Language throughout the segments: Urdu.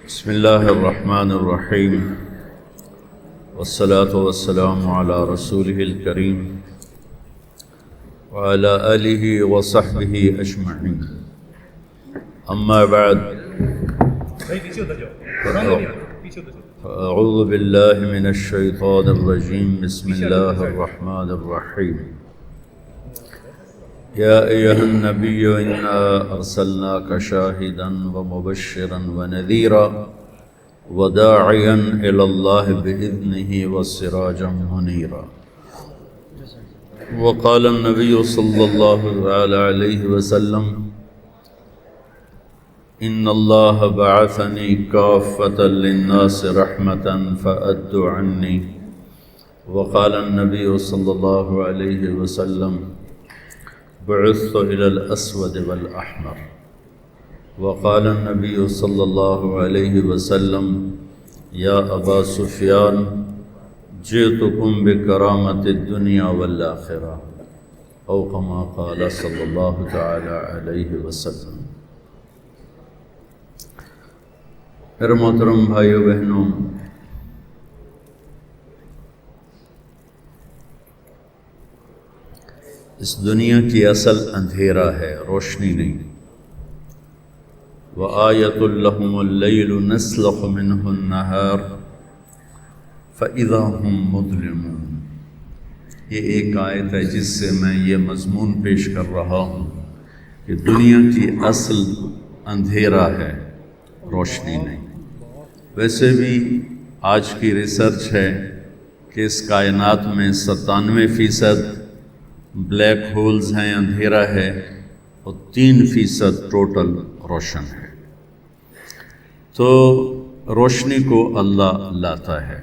بسم الله الرحمن الرحيم والصلاة والسلام على رسوله الكريم وعلى آله وصحبه أجمعين أما بعد فأعوذ بالله من الشيطان الرجيم بسم الله الرحمن الرحيم يا أيها النبي إنا أرسلناك شاهدا ومبشرا ونذيرا وداعيا إلى الله بإذنه وسراجا منيرا وقال النبي صلى الله عليه وسلم إن الله بعثني كافة للناس رحمة فأدوا عني وقال النبي صلى الله عليه وسلم بعثت إلى الأسود والأحمر وقال النبي صلى الله عليه وسلم يا أبا سفيان جئتكم بكرامة الدنيا والآخرة أو كما قال صلى الله تعالى عليه وسلم۔ میرے محترم بھائیو بہنوں، اس دنیا کی اصل اندھیرا ہے، روشنی نہیں۔ وَآیَةٌ لَهُمُ اللَّيْلُ نَسْلَخُ مِنْهُ النَّهَارَ فَإِذَا هُمْ مُظْلِمُونَ۔ یہ ایک آیت ہے جس سے میں یہ مضمون پیش کر رہا ہوں کہ دنیا کی اصل اندھیرا ہے، روشنی نہیں۔ ویسے بھی آج کی ریسرچ ہے کہ اس کائنات میں 97% بلیک ہولز ہیں، اندھیرا ہے، اور 3% ٹوٹل روشن ہے۔ تو روشنی کو اللہ لاتا ہے۔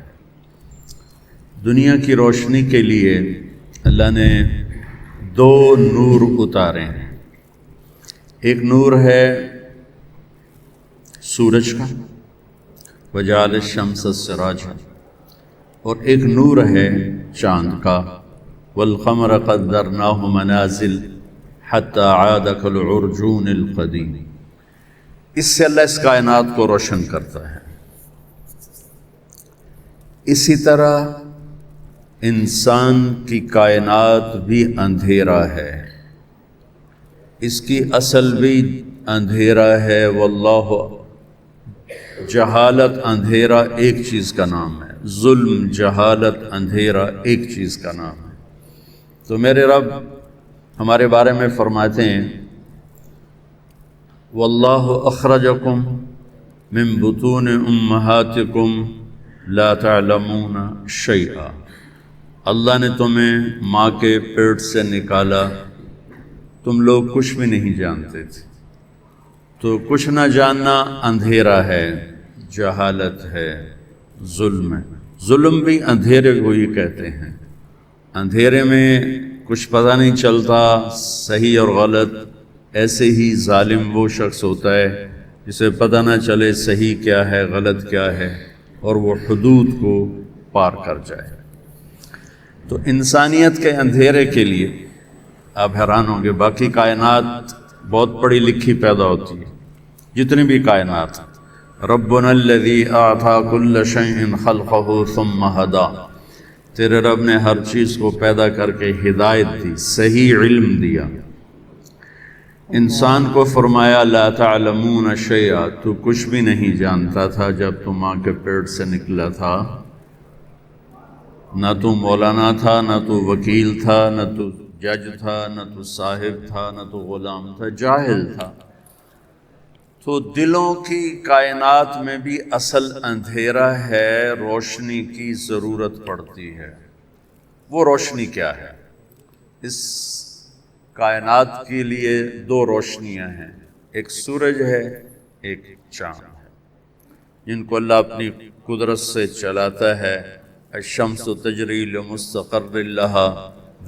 دنیا کی روشنی کے لیے اللہ نے 2 نور اتارے ہیں۔ ایک نور ہے سورج کا، وجعل الشمس سراجا، اور ایک نور ہے چاند کا، والقمر قدرناه منازل حتى عاد كالعرجون القديم۔ اس سے اللہ اس کائنات کو روشن کرتا ہے۔ اسی طرح انسان کی کائنات بھی اندھیرا ہے، اس کی اصل بھی اندھیرا ہے۔ واللہ، جہالت اندھیرا ایک چیز کا نام ہے، ظلم جہالت اندھیرا ایک چیز کا نام ہے۔ تو میرے رب ہمارے بارے میں فرماتے ہیں واللہ اخرجکم من بطون امہاتکم لا تعلمون شیئا۔ اللہ نے تمہیں ماں کے پیٹ سے نکالا، تم لوگ کچھ بھی نہیں جانتے تھے۔ تو کچھ نہ جاننا اندھیرا ہے، جہالت ہے، ظلم ہے۔ ظلم بھی اندھیرے کو ہی کہتے ہیں۔ اندھیرے میں کچھ پتہ نہیں چلتا صحیح اور غلط، ایسے ہی ظالم وہ شخص ہوتا ہے جسے پتہ نہ چلے صحیح کیا ہے غلط کیا ہے، اور وہ حدود کو پار کر جائے۔ تو انسانیت کے اندھیرے کے لیے آپ حیران ہوں گے، باقی کائنات بہت پڑھی لکھی پیدا ہوتی ہے، جتنی بھی کائنات، ربنا الذی اعطى كل شيء خلقه ثم هدى، تیرے رب نے ہر چیز کو پیدا کر کے ہدایت دی، صحیح علم دیا۔ انسان کو فرمایا لا تعلمون شیئا، تو کچھ بھی نہیں جانتا تھا جب تو ماں کے پیٹ سے نکلا تھا۔ نہ تو مولانا تھا، نہ تو وکیل تھا، نہ تو جج تھا، نہ تو صاحب تھا، نہ تو غلام تھا، جاہل تھا۔ تو دلوں کی کائنات میں بھی اصل اندھیرا ہے، روشنی کی ضرورت پڑتی ہے۔ وہ روشنی کیا ہے؟ اس کائنات کے لیے 2 روشنیاں ہیں، ایک سورج ہے، ایک چاند ہے، جن کو اللہ اپنی قدرت سے چلاتا ہے۔ الشمس تجری لمستقر لها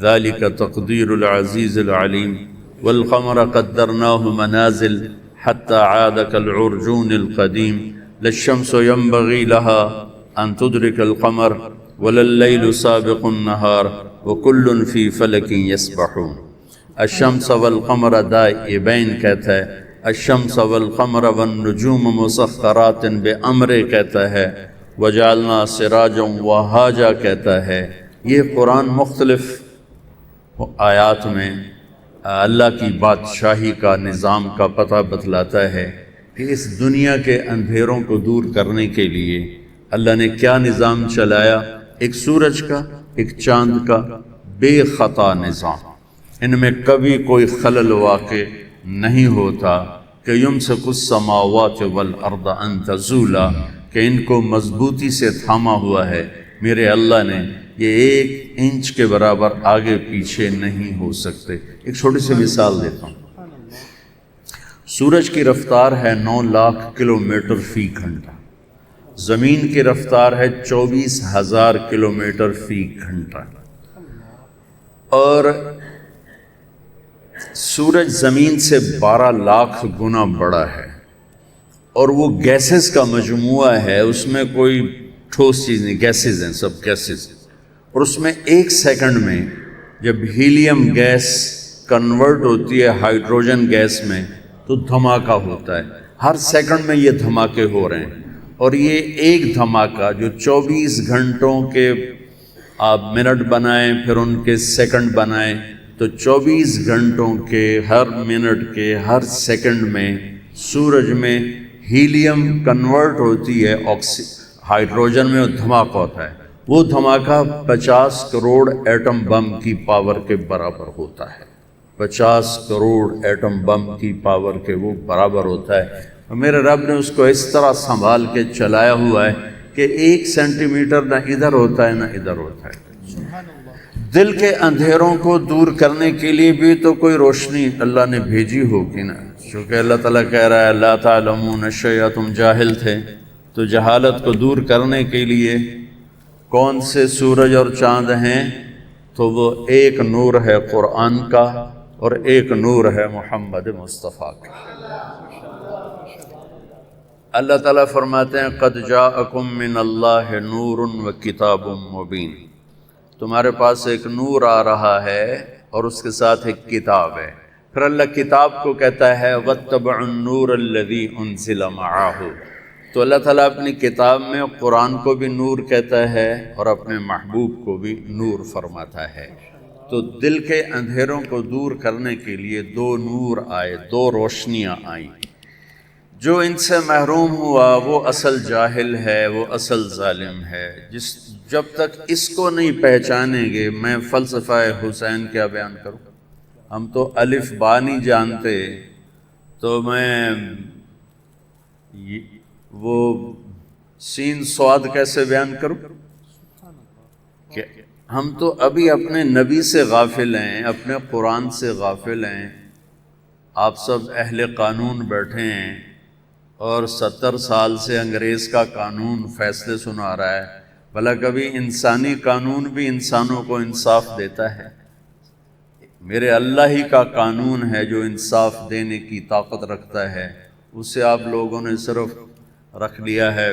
ذلك تقدیر العزیز العلیم والقمر قدرناه منازل حتى عاد كالعرجون القديم لا الشمس ينبغي لها أن تدرك القمر ولا الليل سابق النهار وكل في فلك يسبحون۔ الشمس والقمر دائبین کہتا ہے، الشمس والقمر والنجوم مسخرات بامر کہتا ہے، وجعلنا سراجا وہاجا کہتا ہے۔ یہ قرآن مختلف آیات میں اللہ کی بادشاہی کا نظام کا پتہ بتلاتا ہے کہ اس دنیا کے اندھیروں کو دور کرنے کے لیے اللہ نے کیا نظام چلایا، ایک سورج کا، ایک چاند کا، بے خطا نظام۔ ان میں کبھی کوئی خلل واقع نہیں ہوتا کہ یمسک السماوات والارض ان تزولا، کہ ان کو مضبوطی سے تھاما ہوا ہے میرے اللہ نے، یہ 1 انچ کے برابر آگے پیچھے نہیں ہو سکتے۔ ایک چھوٹی سی مثال دیتا ہوں۔ سورج کی رفتار ہے 9 لاکھ کلومیٹر فی گھنٹہ، زمین کی رفتار ہے 24,000 کلومیٹر فی گھنٹہ، اور سورج زمین سے 12 لاکھ گنا بڑا ہے، اور وہ گیسز کا مجموعہ ہے، اس میں کوئی ٹھوس چیز نہیں، گیسز ہیں، سب گیسز، اور اس میں 1 سیکنڈ میں جب ہیلیم گیس کنورٹ ہوتی ہے ہائیڈروجن گیس میں تو دھماکہ ہوتا ہے۔ ہر سیکنڈ میں یہ دھماکے ہو رہے ہیں، اور یہ ایک دھماکہ جو 24 گھنٹوں کے آپ منٹ بنائیں پھر ان کے سیکنڈ بنائیں تو 24 گھنٹوں کے ہر منٹ کے ہر سیکنڈ میں سورج میں ہیلیم کنورٹ ہوتی ہے ہائیڈروجن میں، دھماکہ ہوتا ہے۔ وہ دھماکہ 50 کروڑ ایٹم بم کی پاور کے برابر ہوتا ہے، 50 کروڑ ایٹم بم کی پاور کے وہ برابر ہوتا ہے۔ اور میرے رب نے اس کو اس طرح سنبھال کے چلایا ہوا ہے کہ 1 سینٹی میٹر نہ ادھر ہوتا ہے نہ ادھر ہوتا ہے۔ دل کے اندھیروں کو دور کرنے کے لیے بھی تو کوئی روشنی اللہ نے بھیجی ہوگی نا، چونکہ اللہ تعالیٰ کہہ رہا ہے لا تعلمون شیئا، تم جاہل تھے، تو جہالت کو دور کرنے کے لیے کون سے سورج اور چاند ہیں؟ تو وہ ایک نور ہے قرآن کا اور ایک نور ہے محمد مصطفیٰ کا۔ اللہ تعالیٰ فرماتے ہیں قد جاءکم من اللہ نور و کتاب مبین، تمہارے پاس ایک نور آ رہا ہے اور اس کے ساتھ ایک کتاب ہے۔ پھر اللہ کتاب کو کہتا ہے واتبعوا النور الذی انزل معہ، تو اللہ تعالیٰ اپنی کتاب میں قرآن کو بھی نور کہتا ہے اور اپنے محبوب کو بھی نور فرماتا ہے۔ تو دل کے اندھیروں کو دور کرنے کے لیے 2 نور آئے، 2 روشنیاں آئیں۔ جو ان سے محروم ہوا وہ اصل جاہل ہے، وہ اصل ظالم ہے۔ جب تک اس کو نہیں پہچانیں گے، میں فلسفہ حسین کیا بیان کروں؟ ہم تو الف با نہیں جانتے، تو میں وہ سین سواد کیسے بیان کروں؟ کہ ہم تو ابھی اپنے نبی سے غافل ہیں، اپنے قرآن سے غافل ہیں۔ آپ سب اہل قانون بیٹھے ہیں اور 70 سال سے انگریز کا قانون فیصلے سنا رہا ہے، بھلا کبھی انسانی قانون بھی انسانوں کو انصاف دیتا ہے؟ میرے اللہ ہی کا قانون ہے جو انصاف دینے کی طاقت رکھتا ہے، اسے آپ لوگوں نے صرف رکھ لیا ہے،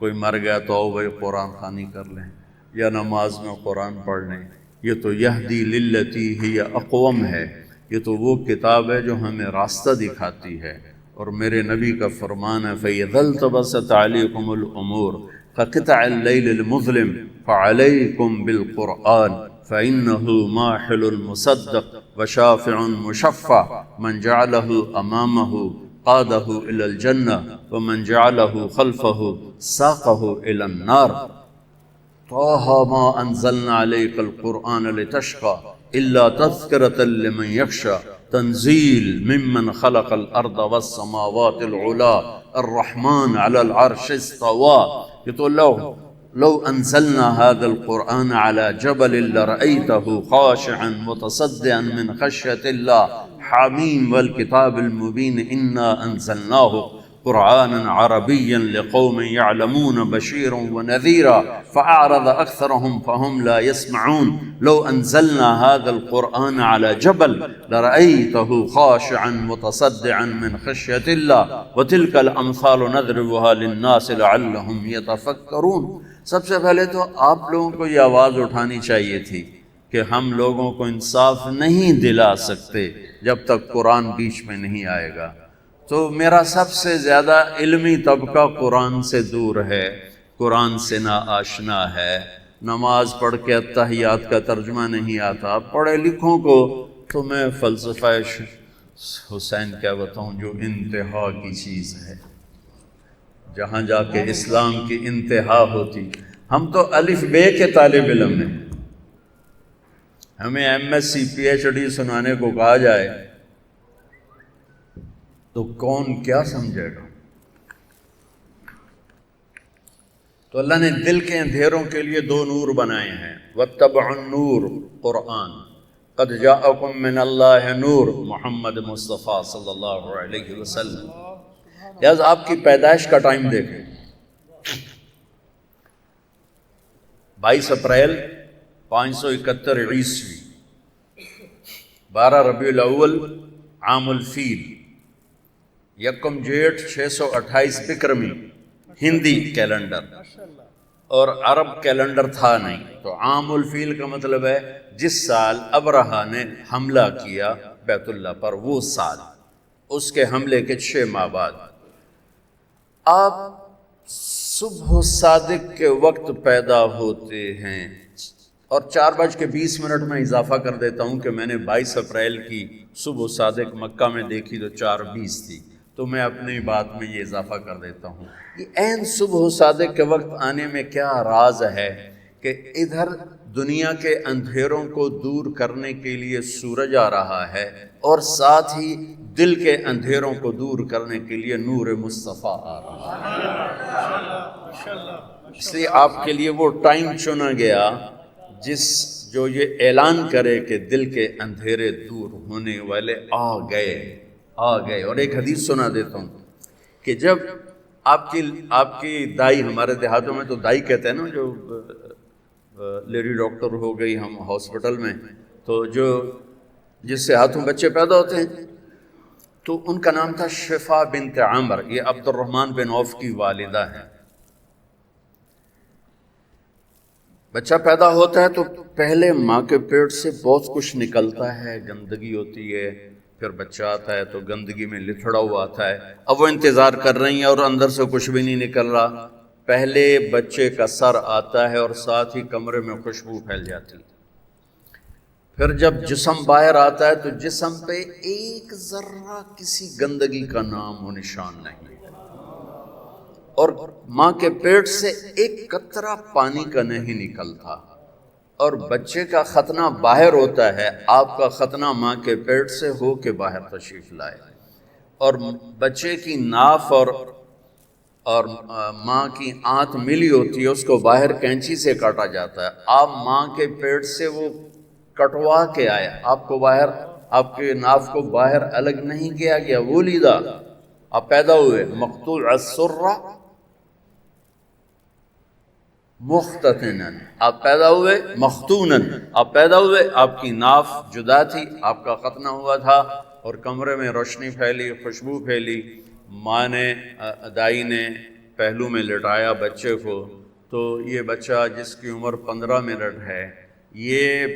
کوئی مر گیا تو آؤ بھائی قرآن خوانی کر لیں یا نماز میں قرآن پڑھ لیں۔ یہ تو یہدی للتی ہی اقوم ہے، یہ تو وہ کتاب ہے جو ہمیں راستہ دکھاتی ہے، اور میرے نبی کا فرمان ہے فَإِذَا الْتَبَسَتْ عَلَيْكُمُ الْأُمُورُ كَقِطْعِ اللَّيْلِ الْمُظْلِمِ فَعَلَيْكُمْ بِالْقُرْآنِ فَإِنَّهُ مَاحِلٌ مُصَدَّقٌ وَشَافِعٌ مُشَفَّعٌ مَنْ جَعَلَهُ أَمَامَهُ قادہ الی الجنہ ومن جعلہ خلفہ ساقہ الی النار۔ طٰہ ما انزلنا علیک القرآن لتشقى الا تذکرۃ لمن یخشی تنزیل ممن خلق الارض والسماوات العلی الرحمن علی العرش استوى۔ یہ تو لو انزلنا هذا القرآن على جبل لرأيته خاشعا متصدعا من خشية الله حامیم والکتاب المبین انا انزلناه قرآنا عربیا لقوم یعلمون بشیرا ونذیرا فاعرض اکثرهم فهم لا يسمعون لو انزلنا هذا القرآن على جبل لرأيته خاشعا متصدعا من خشية الله وتلك الامثال نضربها للناس لعلهم يتفکرون۔ سب سے پہلے تو آپ لوگوں کو یہ آواز اٹھانی چاہیے تھی کہ ہم لوگوں کو انصاف نہیں دلا سکتے جب تک قرآن بیچ میں نہیں آئے گا۔ تو میرا سب سے زیادہ علمی طبقہ قرآن سے دور ہے، قرآن سے نا آشنا ہے، نماز پڑھ کے اتحیات کا ترجمہ نہیں آتا۔ پڑھے لکھوں کو تو میں فلسفہ حسین کیا بتاؤں، جو انتہا کی چیز ہے، جہاں جا کے اسلام کی انتہا ہوتی۔ ہم تو الف بے کے طالب علم ہیں، ہمیں M S C P H D سنانے کو کہا جائے تو کون کیا سمجھے گا؟ تو اللہ نے دل کے اندھیروں کے لیے دو نور بنائے ہیں، واتبعوا النور قرآن، قد جاءکم من اللہ نور محمد مصطفیٰ صلی اللہ علیہ وسلم۔ لہذا آپ کی پیدائش کا ٹائم دیکھیں، 22 اپریل 571 عیسوی، 12 ربیع الاول عام الفیل، 1 جیٹھ 628 بکرمی ہندی کیلنڈر، اور عرب کیلنڈر تھا نہیں، تو عام الفیل کا مطلب ہے جس سال ابرہہ نے حملہ کیا بیت اللہ پر، وہ سال، اس کے حملے کے 6 ماہ بعد۔ آپ صبح صادق کے وقت پیدا ہوتے ہیں، اور 4:20 میں اضافہ کر دیتا ہوں کہ میں نے 22 اپریل کی صبح صادق مکہ میں دیکھی تو 4:20 تھی، تو میں اپنی بات میں یہ اضافہ کر دیتا ہوں۔ یہ عین صبح صادق کے وقت آنے میں کیا راز ہے کہ ادھر دنیا کے اندھیروں کو دور کرنے کے لیے سورج آ رہا ہے، اور ساتھ ہی دل کے اندھیروں کو دور کرنے کے لیے نور مصطفیٰ آ رہا ہے۔ اس لیے آپ کے لیے وہ ٹائم چنا گیا جو یہ اعلان کرے کہ دل کے اندھیرے دور ہونے والے آ گئے۔ اور ایک حدیث سنا دیتا ہوں کہ جب آپ کی دائی، ہمارے دیہاتوں میں تو دائی کہتے ہیں نا، جو لیڈی ڈاکٹر ہو گئی ہم ہاسپٹل میں، تو جس سے ہاتھوں بچے پیدا ہوتے ہیں، تو ان کا نام تھا شفا بنت عامر، یہ عبد الرحمن بن عوف کی والدہ ہیں۔ بچہ پیدا ہوتا ہے تو پہلے ماں کے پیٹ سے بہت کچھ نکلتا ہے، گندگی ہوتی ہے، پھر بچہ آتا ہے تو گندگی میں لتھڑا ہوا آتا ہے۔ اب وہ انتظار کر رہی ہیں اور اندر سے کچھ بھی نہیں نکل رہا۔ پہلے بچے کا سر آتا ہے اور ساتھ ہی کمرے میں خوشبو پھیل جاتی ہے۔ پھر جب جسم باہر آتا ہے تو جسم پہ ایک ذرہ کسی گندگی کا نام و نشان نہیں، اور ماں کے پیٹ سے ایک قطرہ پانی کا نہیں نکلتا، اور بچے کا ختنہ باہر ہوتا ہے۔ آپ کا ختنہ ماں کے پیٹ سے ہو کے باہر تشریف لائے، اور بچے کی ناف اور ماں کی آنت ملی ہوتی ہے، اس کو باہر کینچی سے کاٹا جاتا ہے۔ آپ ماں کے پیٹ سے وہ کٹوا کے آئے، آپ کو باہر، آپ کے ناف کو باہر الگ نہیں کیا گیا، وہ لیدہ آپ پیدا ہوئے مقطوع السرہ مختتناً، آپ پیدا ہوئے مختوناً، آپ پیدا ہوئے، آپ کی ناف جدا تھی، آپ کا ختنہ ہوا تھا، اور کمرے میں روشنی پھیلی، خوشبو پھیلی۔ ماں نے، دائی نے پہلو میں لٹایا بچے کو، تو یہ بچہ جس کی عمر 15 منٹ ہے، یہ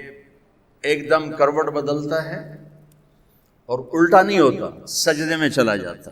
ایک دم کروٹ بدلتا ہے اور الٹا نہیں ہوتا، سجدے میں چلا جاتا۔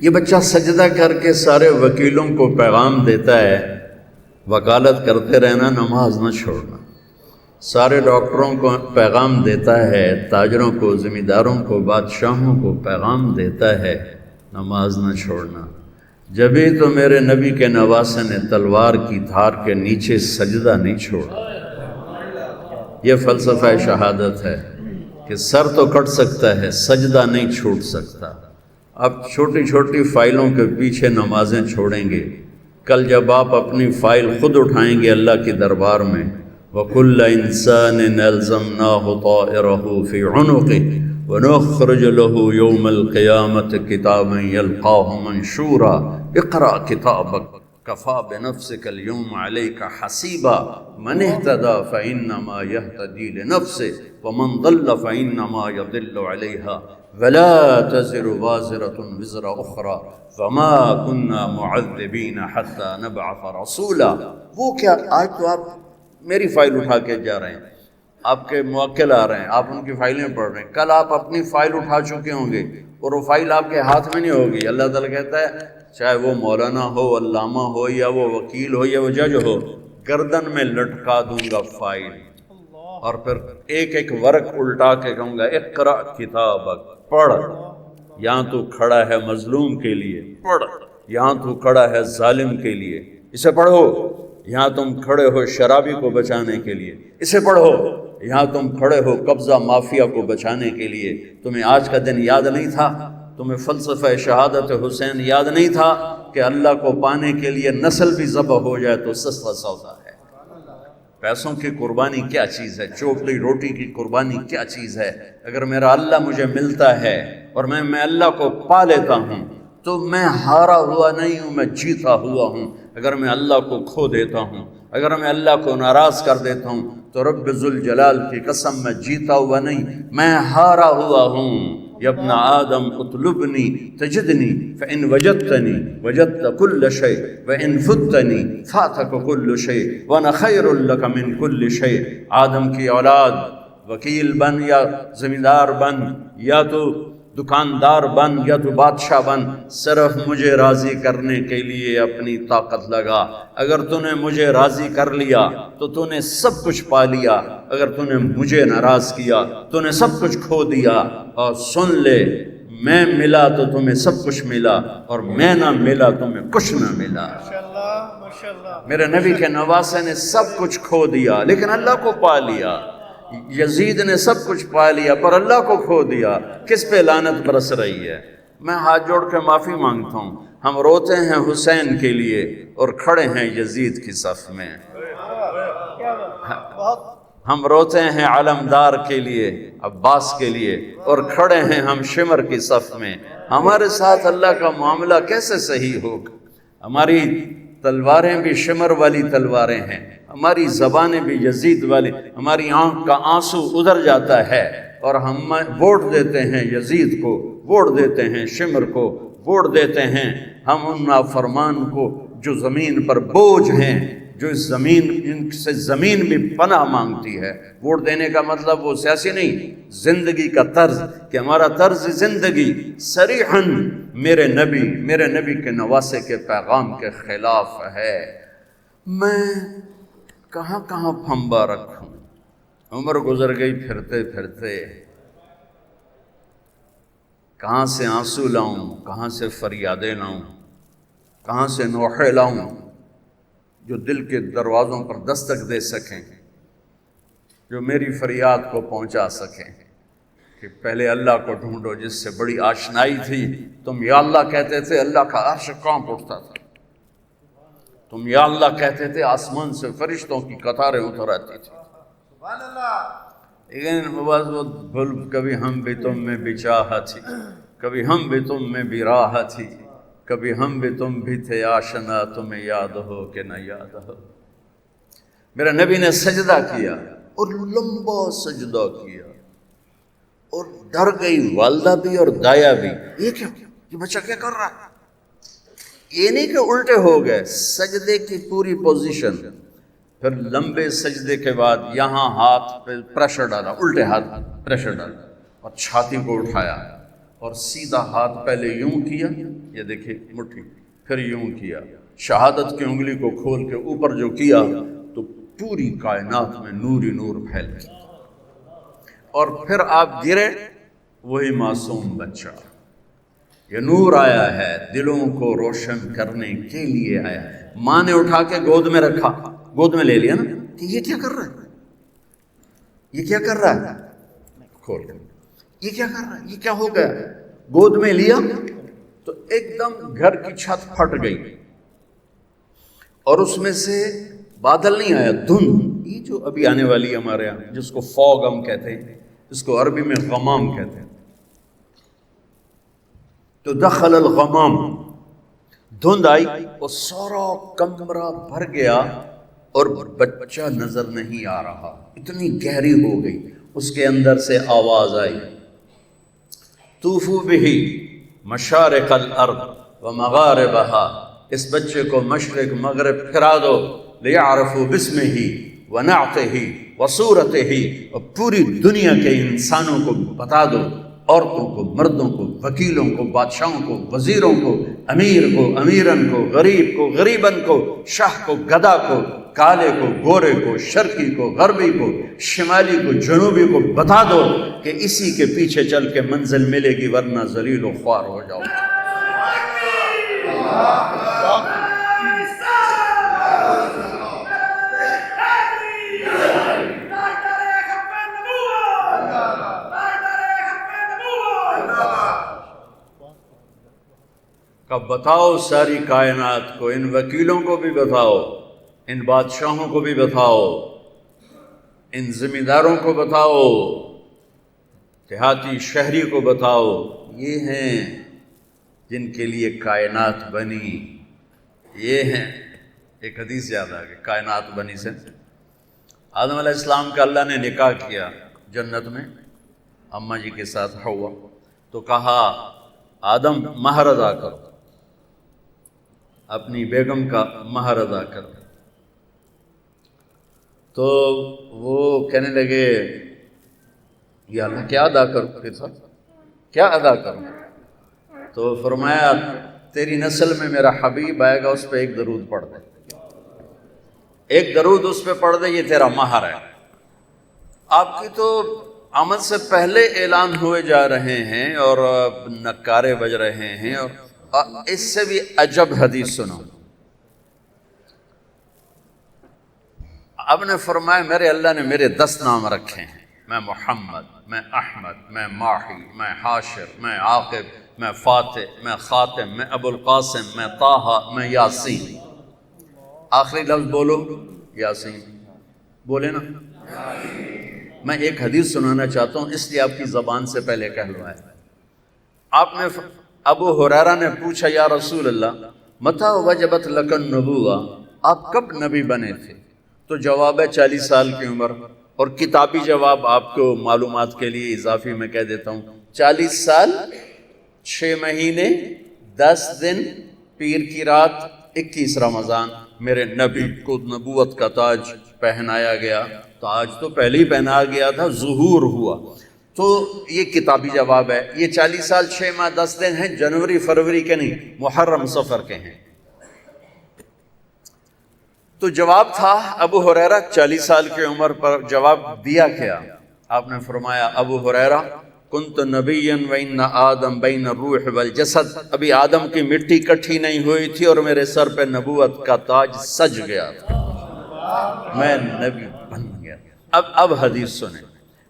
یہ بچہ سجدہ کر کے سارے وکیلوں کو پیغام دیتا ہے، وکالت کرتے رہنا، نماز نہ چھوڑنا۔ سارے ڈاکٹروں کو پیغام دیتا ہے، تاجروں کو، زمینداروں کو، بادشاہوں کو پیغام دیتا ہے، نماز نہ چھوڑنا۔ جبھی تو میرے نبی کے نواسے نے تلوار کی دھار کے نیچے سجدہ نہیں چھوڑا۔ یہ فلسفہ شہادت ہے کہ سر تو کٹ سکتا ہے، سجدہ نہیں چھوٹ سکتا۔ اب چھوٹی چھوٹی فائلوں کے پیچھے نمازیں چھوڑیں گے، کل جب آپ اپنی فائل خود اٹھائیں گے اللہ کے دربار میں، وَكُلَّ إِنسَانٍ أَلْزَمْنَاهُ طَائِرَهُ فِي عُنُقِهِ وَنُخْرِجُ لَهُ يَوْمَ الْقِيَامَةِ كِتَابًا يَلْقَاهُ مَنشُورًا اقْرَأْ كِتَابَكَ کفا بنفسک اليوم علیک حسیبا من اہتدی فانما یہتدی لنفسہ ومن ضل فانما یضل علیہا ولا تزر وازرۃ وزر اخرى وما كنا معذبین حتی نبعث رسولا. وہ کیا، آج تو آپ میری فائل اٹھا کے جا رہے ہیں، آپ کے موکل آ رہے ہیں، آپ ان کی فائلیں پڑھ رہے ہیں، کل آپ اپنی فائل اٹھا چکے ہوں گے اور وہ فائل آپ کے ہاتھ میں نہیں ہوگی. اللہ تعالیٰ کہتا ہے چاہے وہ مولانا ہو، علامہ ہو، یا وہ وکیل ہو، یا وہ جج ہو، گردن میں لٹکا دوں گا فائل، اور پھر ایک ایک ورق الٹا کے کہوں گا اقرأ کتابک، پڑھ. یہاں تو کھڑا ہے مظلوم کے لیے، پڑھ. یہاں تو کھڑا ہے ظالم کے لیے، اسے پڑھو. یہاں تم کھڑے ہو شرابی کو بچانے کے لیے، اسے پڑھو. یہاں تم کھڑے ہو قبضہ مافیا کو بچانے کے لیے. تمہیں آج کا دن یاد نہیں تھا؟ تمہیں فلسفہ شہادت حسین یاد نہیں تھا کہ اللہ کو پانے کے لیے نسل بھی ذبح ہو جائے تو سستا سودا ہے؟ پیسوں کی قربانی کیا چیز ہے؟ چوپڑی روٹی کی قربانی کیا چیز ہے؟ اگر میرا اللہ مجھے ملتا ہے اور میں اللہ کو پا لیتا ہوں تو میں ہارا ہوا نہیں ہوں، میں جیتا ہوا ہوں. اگر میں اللہ کو کھو دیتا ہوں، اگر میں اللہ کو ناراض کر دیتا ہوں تو رب ذوالجلال کی قسم میں جیتا ہوا نہیں، میں ہارا ہوا ہوں. یا ابن آدم اطلبنی تجدنی فإن وجدتنی وجدت کل شیء وإن فتنی فاتک کل شیء وانا خیر لک من کل شیء. آدم کی اولاد، وکیل بن یا زمیندار بن یا تو دکاندار بن یا تو بادشاہ بن، صرف مجھے راضی کرنے کے لیے اپنی طاقت لگا. اگر تو نے مجھے راضی کر لیا تو تو نے سب کچھ پا لیا، اگر تو نے مجھے ناراض کیا تو نے سب کچھ کھو دیا. اور سن لے، میں ملا تو تمہیں سب کچھ ملا، اور میں نہ ملا تمہیں کچھ نہ ملا. میرے نبی کے نواسے نے سب کچھ کھو دیا لیکن اللہ کو پا لیا. یزید نے سب کچھ پا لیا پر اللہ کو کھو دیا. کس پہ لعنت برس رہی ہے؟ میں ہاتھ جوڑ کے معافی مانگتا ہوں. ہم روتے ہیں حسین کے لیے اور کھڑے ہیں یزید کی صف میں. ہم روتے ہیں علمدار کے لیے، عباس کے لیے، اور کھڑے ہیں ہم شمر کی صف میں. ہمارے ساتھ اللہ کا معاملہ کیسے صحیح ہوگا؟ ہماری تلواریں بھی شمر والی تلواریں ہیں، ہماری زبانیں بھی یزید والی. ہماری آنکھ کا آنسو ادھر جاتا ہے اور ہم ووٹ دیتے ہیں یزید کو، ووٹ دیتے ہیں شمر کو، ووٹ دیتے ہیں ہم ان نافرمان کو جو زمین پر بوجھ ہیں، جو اس زمین، ان سے زمین بھی پناہ مانگتی ہے. ووٹ دینے کا مطلب وہ سیاسی نہیں، زندگی کا طرز، کہ ہمارا طرز زندگی صریحاً میرے نبی کے نواسے کے پیغام کے خلاف ہے. میں کہاں کہاں پھنبا رکھوں؟ عمر گزر گئی پھرتے پھرتے. کہاں سے آنسو لاؤں، کہاں سے فریادیں لاؤں، کہاں سے نوحے لاؤں جو دل کے دروازوں پر دستک دے سکیں، جو میری فریاد کو پہنچا سکیں. کہ پہلے اللہ کو ڈھونڈو جس سے بڑی آشنائی تھی. تم یا اللہ کہتے تھے، اللہ کا عرش کانپ اٹھتا تھا. تم یا اللہ کہتے تھے، آسمان سے فرشتوں کی قطاریں اتر آتی تھی. لیکن بس وہ بھول، کبھی ہم بھی تم میں بھی چاہ تھی، کبھی ہم بھی تم میں بھی راہ تھی، کبھی ہم بھی تم بھی تھے آشنا، تمہیں یاد ہو کہ نہ یاد ہو. میرے نبی نے سجدہ کیا اور لمبا سجدہ کیا، اور ڈر گئی والدہ بھی اور دایا بھی. یہ کیا، یہ بچہ کیا کر رہا ہے؟ یہ نہیں کہ الٹے ہو گئے، سجدے کی پوری پوزیشن. پھر لمبے سجدے کے بعد یہاں ہاتھ پہ پریشر ڈالا، الٹے ہاتھ پریشر ڈالا اور چھاتی کو اٹھایا اور سیدھا ہاتھ پہلے یوں کیا، یہ دیکھیں مٹھی، پھر یوں کیا. شہادت کی انگلی کو کھول کے اوپر جو کیا تو پوری کائنات میں نور ہی نور پھیل گیا. اور پھر آپ گرے، وہی معصوم بچہ. یہ نور آیا ہے دلوں کو روشن کرنے کے لیے آیا. ماں نے اٹھا کے گود میں رکھا، گود میں لے لیا نا، کہ یہ کیا کر رہا ہے، یہ کیا کر رہا ہے، کھول کر یہ کیا کر رہا ہے، یہ کیا ہو گیا. گود میں لیا تو ایک دم گھر کی چھت پھٹ گئی اور اس میں سے بادل نہیں آیا، دھند. یہ جو ابھی آنے والی ہمارے یہاں جس کو فوگ ہم کہتے ہیں، اس کو عربی میں غمام کہتے ہیں. تو دخل الغمام، دھند آئی اور سارا کمرہ بھر گیا اور بچہ نظر نہیں آ رہا، اتنی گہری ہو گئی۔ اس کے اندر سے آواز آئی، طوفوا بہ مشارق الارض ومغاربہا، اس بچے کو مشرق مغرب پھرا دو، لیعرفوا باسمہ ونعتہ وصورتہ، اور پوری دنیا کے انسانوں کو بتا دو، عورتوں کو، مردوں کو، وکیلوں کو، بادشاہوں کو، وزیروں کو، امیر کو، امیرن کو، غریب کو، غریبن کو، شاہ کو، گدھا کو، کالے کو، گورے کو، شرقی کو، غربی کو، شمالی کو، جنوبی کو بتا دو کہ اسی کے پیچھے چل کے منزل ملے گی، ورنہ ذلیل و خوار ہو جاؤ۔ کب بتاؤ ساری کائنات کو، ان وکیلوں کو بھی بتاؤ، ان بادشاہوں کو بھی بتاؤ، ان ذمہ داروں کو بتاؤ، دیہاتی شہری کو بتاؤ، یہ ہیں جن کے لیے کائنات بنی، یہ ہیں۔ ایک حدیث یاد آ گئی کائنات بنی سے۔ آدم علیہ السلام کا اللہ نے نکاح کیا جنت میں اماں جی کے ساتھ حوا، تو کہا آدم مہر ادا کرو، اپنی بیگم کا مہر ادا کر۔ تو وہ کہنے لگے یا اللہ کیا ادا کروں، پھر صاحب کیا ادا کروں؟ تو فرمایا تیری نسل میں میرا حبیب آئے گا، اس پہ ایک درود پڑھ دے، ایک درود اس پہ پڑھ دے، یہ تیرا مہر ہے۔ آپ کی تو آمد سے پہلے اعلان ہوئے جا رہے ہیں اور نکارے بج رہے ہیں، اور اس سے بھی عجب حدیث سنو۔ اب نے فرمایا میرے اللہ نے میرے 10 نام رکھے ہیں، میں محمد، میں احمد، میں ماحی، میں حاشر، میں عاقب، میں فاتح، میں خاتم، میں ابو القاسم، میں طٰہٰ، میں یاسین۔ آخری لفظ بولو یاسین، بولے نا۔ میں ایک حدیث سنانا چاہتا ہوں، اس لیے آپ کی زبان سے پہلے کہلوائے۔ آپ نے ابو ہریرہ نے پوچھا یا رسول اللہ متى وجبت لک النبوۃ، آپ کب نبی بنے تھے؟ تو جواب ہے 40 سال کی عمر، اور کتابی جواب آپ کو معلومات کے لیے اضافی میں کہہ دیتا ہوں، 40 سال 6 مہینے 10 دن پیر کی رات 21 رمضان میرے نبی کو نبوت کا تاج پہنایا گیا۔ تاج تو پہلے ہی پہنا گیا تھا، ظہور ہوا۔ تو یہ کتابی جواب ہے۔ یہ 40 سال 6 ماہ 10 دن ہیں، جنوری فروری کے نہیں، محرم صفر کے ہیں۔ تو جواب تھا ابو ہریرہ 40 سال کی عمر پر جواب دیا کیا؟ آپ نے فرمایا ابو ہریرہ کنت نبیا وان آدم بین الروح والجسد، ابھی آدم کی مٹی کٹھی نہیں ہوئی تھی اور میرے سر پہ نبوت کا تاج سج گیا تھا، میں نبی بن گیا۔ اب حدیث سنیں۔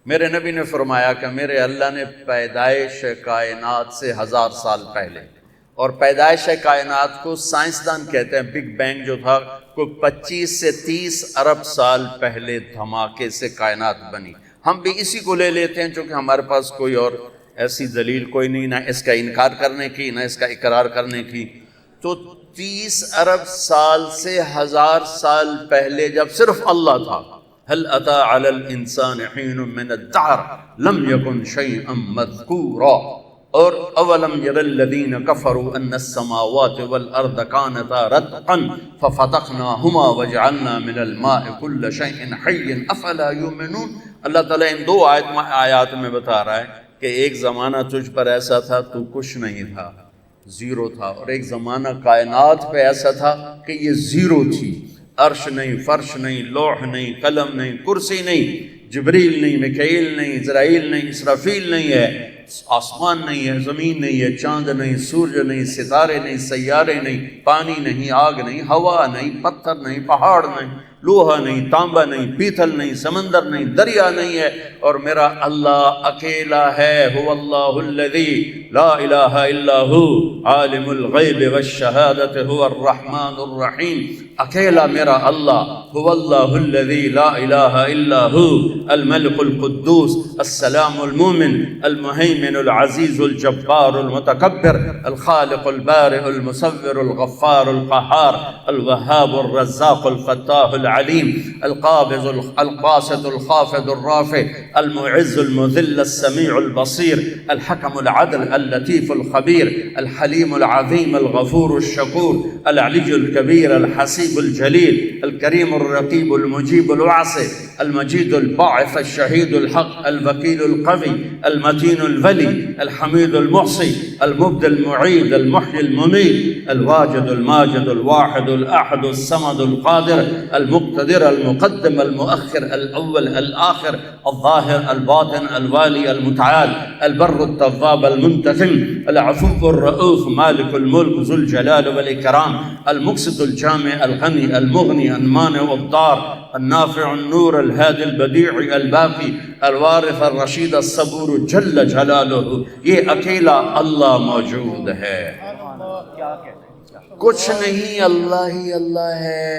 میرے نبی نے فرمایا کہ میرے اللہ نے پیدائش کائنات سے 1000 سال پہلے، اور پیدائش کائنات کو سائنسدان کہتے ہیں بگ بینگ جو تھا، کو 25 سے 30 ارب سال پہلے دھماکے سے کائنات بنی۔ ہم بھی اسی کو لے لیتے ہیں چونکہ ہمارے پاس کوئی اور ایسی دلیل کوئی نہیں، نہ اس کا انکار کرنے کی نہ اس کا اقرار کرنے کی۔ تو 30 ارب سال سے 1000 سال پہلے جب صرف اللہ تھا، هل أتى على الإنسان حين من الدهر لم يكن شيئا مذكورا، اور اولم ير الذين كفروا ان السماوات والارض كانتا رتقا ففتقناهما وجعلنا من الماء كل شيء حي افلا يؤمنون۔ اللہ تعالیٰ ان 2 آیات میں بتا رہا ہے کہ ایک زمانہ تجھ پر ایسا تھا تو کچھ نہیں تھا، زیرو تھا، اور ایک زمانہ کائنات پہ ایسا تھا کہ یہ زیرو تھی، عرش نہیں، فرش نہیں، لوح نہیں، قلم نہیں، کرسی نہیں، جبریل نہیں، میکائیل نہیں، اسرائیل نہیں، اسرافیل نہیں ہے، آسمان نہیں ہے، زمین نہیں ہے، چاند نہیں، سورج نہیں، ستارے نہیں، سیارے نہیں، پانی نہیں، آگ نہیں، ہوا نہیں، پتھر نہیں، پہاڑ نہیں، لوہا نہیں، تانبا نہیں، پیتل نہیں، سمندر نہیں، دریا نہیں ہے، اور میرا اللہ اکیلا ہے۔ هو اللہ الذی لا الہ الا هو عالم الغیب والشہادۃ هو الرحمن الرحیم۔ اکیلا میرا اللہ، هو اللہ الذی لا الہ الا هو الملک القدوس السلام المومن المہیمن المهيمن العزيز الجبار المتكبر الخالق البارئ المصور الغفار القهار الوهاب الرزاق الفتاح العليم القابض الباسط الخافض الرافع المعز المذل السميع البصير الحكم العدل اللطيف الخبير الحليم العظيم الغفور الشكور العلي الكبير الحسيب الجليل الكريم الرقيب المجيب الواسع المجيد الباعث الشهيد الحق الوكيل القوي المتين الولي الحميد المحصي المبدي المعيد المحيي المميت الواجد الماجد الواحد الأحد الصمد القادر المقتدر المقدم المؤخر الأول الآخر الظاهر الباطن الوالي المتعال البر التواب المنتقم العفو الرؤوف مالك الملك ذو الجلال والإكرام المقسط الجامع الغني المغني المانع الضار النافع النور الهادي البديع الباقي الوارث الرشید الصبور جل جلالہ. یہ اکیلا اللہ موجود ہے، کچھ نہیں، اللہ ہی اللہ ہے.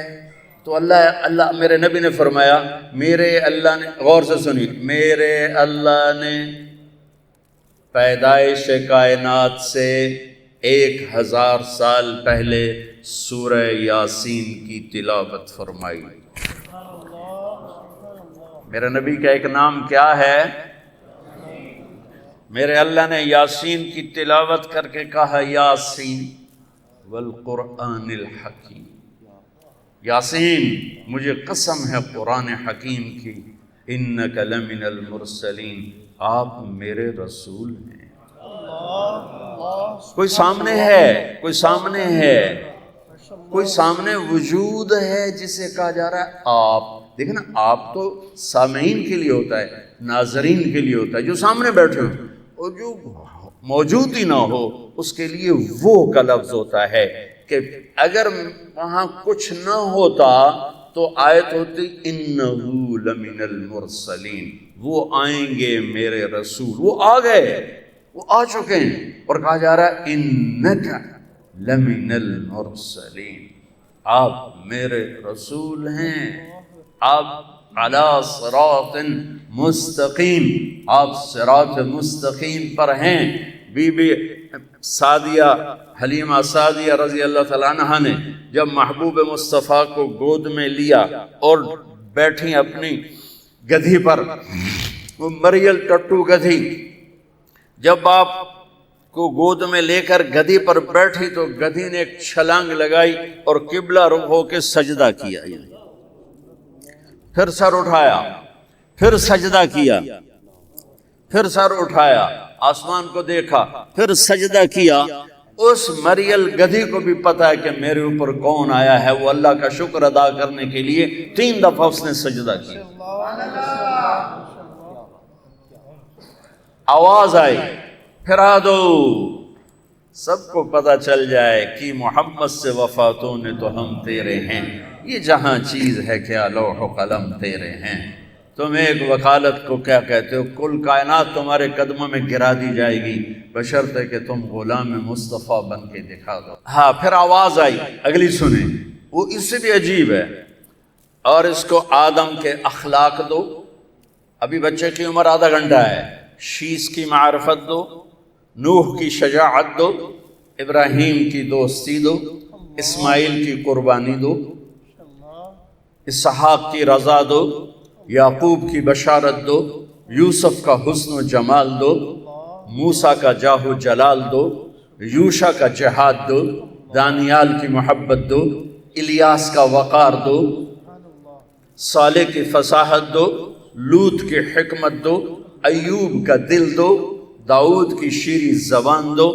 تو اللہ میرے نبی نے فرمایا، میرے اللہ نے، غور سے سنیے، میرے اللہ نے پیدائش کائنات سے 1000 سال پہلے سورہ یاسین کی تلاوت فرمائی. میرے نبی کا ایک نام کیا ہے؟ میرے اللہ نے یاسین کی تلاوت کر کے کہا یاسین والقرآن الحکیم. یاسین، مجھے قسم ہے قرآن حکیم کی، انک لمن المرسلین، آپ میرے رسول ہیں. کوئی سامنے ہے، کوئی سامنے ہے، کوئی سامنے وجود ہے جسے کہا جا رہا ہے آپ. دیکھیں نا، آپ تو سامعین کے لیے ہوتا ہے، ناظرین کے لیے ہوتا ہے، جو سامنے بیٹھے ہو، اور جو موجود ہی نہ ہو اس کے لیے وہ کا لفظ ہوتا ہے کہ اگر وہاں کچھ نہ ہوتا تو آیت ہوتی انہو لمن المرسلین، وہ آئیں گے میرے رسول. وہ آ گئے، وہ آ چکے ہیں، اور کہا جا رہا ہے انک لمن المرسلین، آپ میرے رسول ہیں، آپ علی صراط مستقیم، آپ صراط مستقیم پر ہیں. بی بی سعدیہ، حلیمہ سعدیہ رضی اللہ تعالیٰ عنہ نے جب محبوب مصطفیٰ کو گود میں لیا اور بیٹھی اپنی گدھی پر، وہ مریل ٹٹو گدھی، جب آپ کو گود میں لے کر گدھی پر بیٹھی تو گدھی نے ایک چھلانگ لگائی اور قبلہ رخ ہو کے سجدہ کیا، پھر سر اٹھایا، پھر سجدہ کیا، پھر سر اٹھایا، آسمان کو دیکھا، پھر سجدہ کیا. اس مریل گدھی کو بھی پتا ہے کہ میرے اوپر کون آیا ہے. وہ اللہ کا شکر ادا کرنے کے لیے 3 دفعہ اس نے سجدہ کیا. آواز آئی، پھرا دو، سب کو پتہ چل جائے کہ محمد سے وفاتوں نے تو ہم تیرے ہیں. یہ جہاں چیز ہے کیا لوح و قلم تیرے ہیں. تم ایک وکالت کو کیا کہتے ہو، کل کائنات تمہارے قدموں میں گرا دی جائے گی بشرطے کہ تم غلام مصطفیٰ بن کے دکھا دو. ہاں، پھر آواز آئی، اگلی سنیں، وہ اس سے بھی عجیب ہے. اور اس کو آدم کے اخلاق دو، ابھی بچے کی عمر آدھا گھنٹہ ہے، شیش کی معرفت دو، نوح کی شجاعت دو، ابراہیم کی دوستی دو، اسماعیل کی قربانی دو، اسحاق کی رضا دو، یعقوب کی بشارت دو، یوسف کا حسن و جمال دو، موسیٰ کا جاہ و جلال دو، یوشع کا جہاد دو، دانیال کی محبت دو، الیاس کا وقار دو، صالح کی فصاحت دو، لوط کی حکمت دو، ایوب کا دل دو، داؤد کی شیریں زبان دو،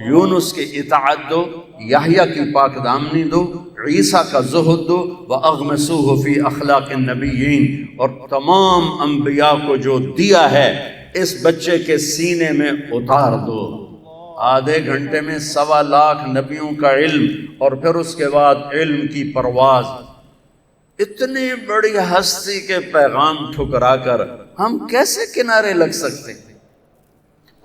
یونس کی اطاعت دو، یحییٰ کی پاک دامنی دو، عیسیٰ کا زہد دو، وَأَغْمَسُوهُ فِي أَخْلَاقِ النَّبِيِّينَ، اور تمام انبیاء کو جو دیا ہے اس بچے کے سینے میں اتار دو. آدھے گھنٹے میں 1.25 لاکھ نبیوں کا علم، اور پھر اس کے بعد علم کی پرواز. اتنی بڑی ہستی کے پیغام ٹھکرا کر ہم کیسے کنارے لگ سکتے ہیں؟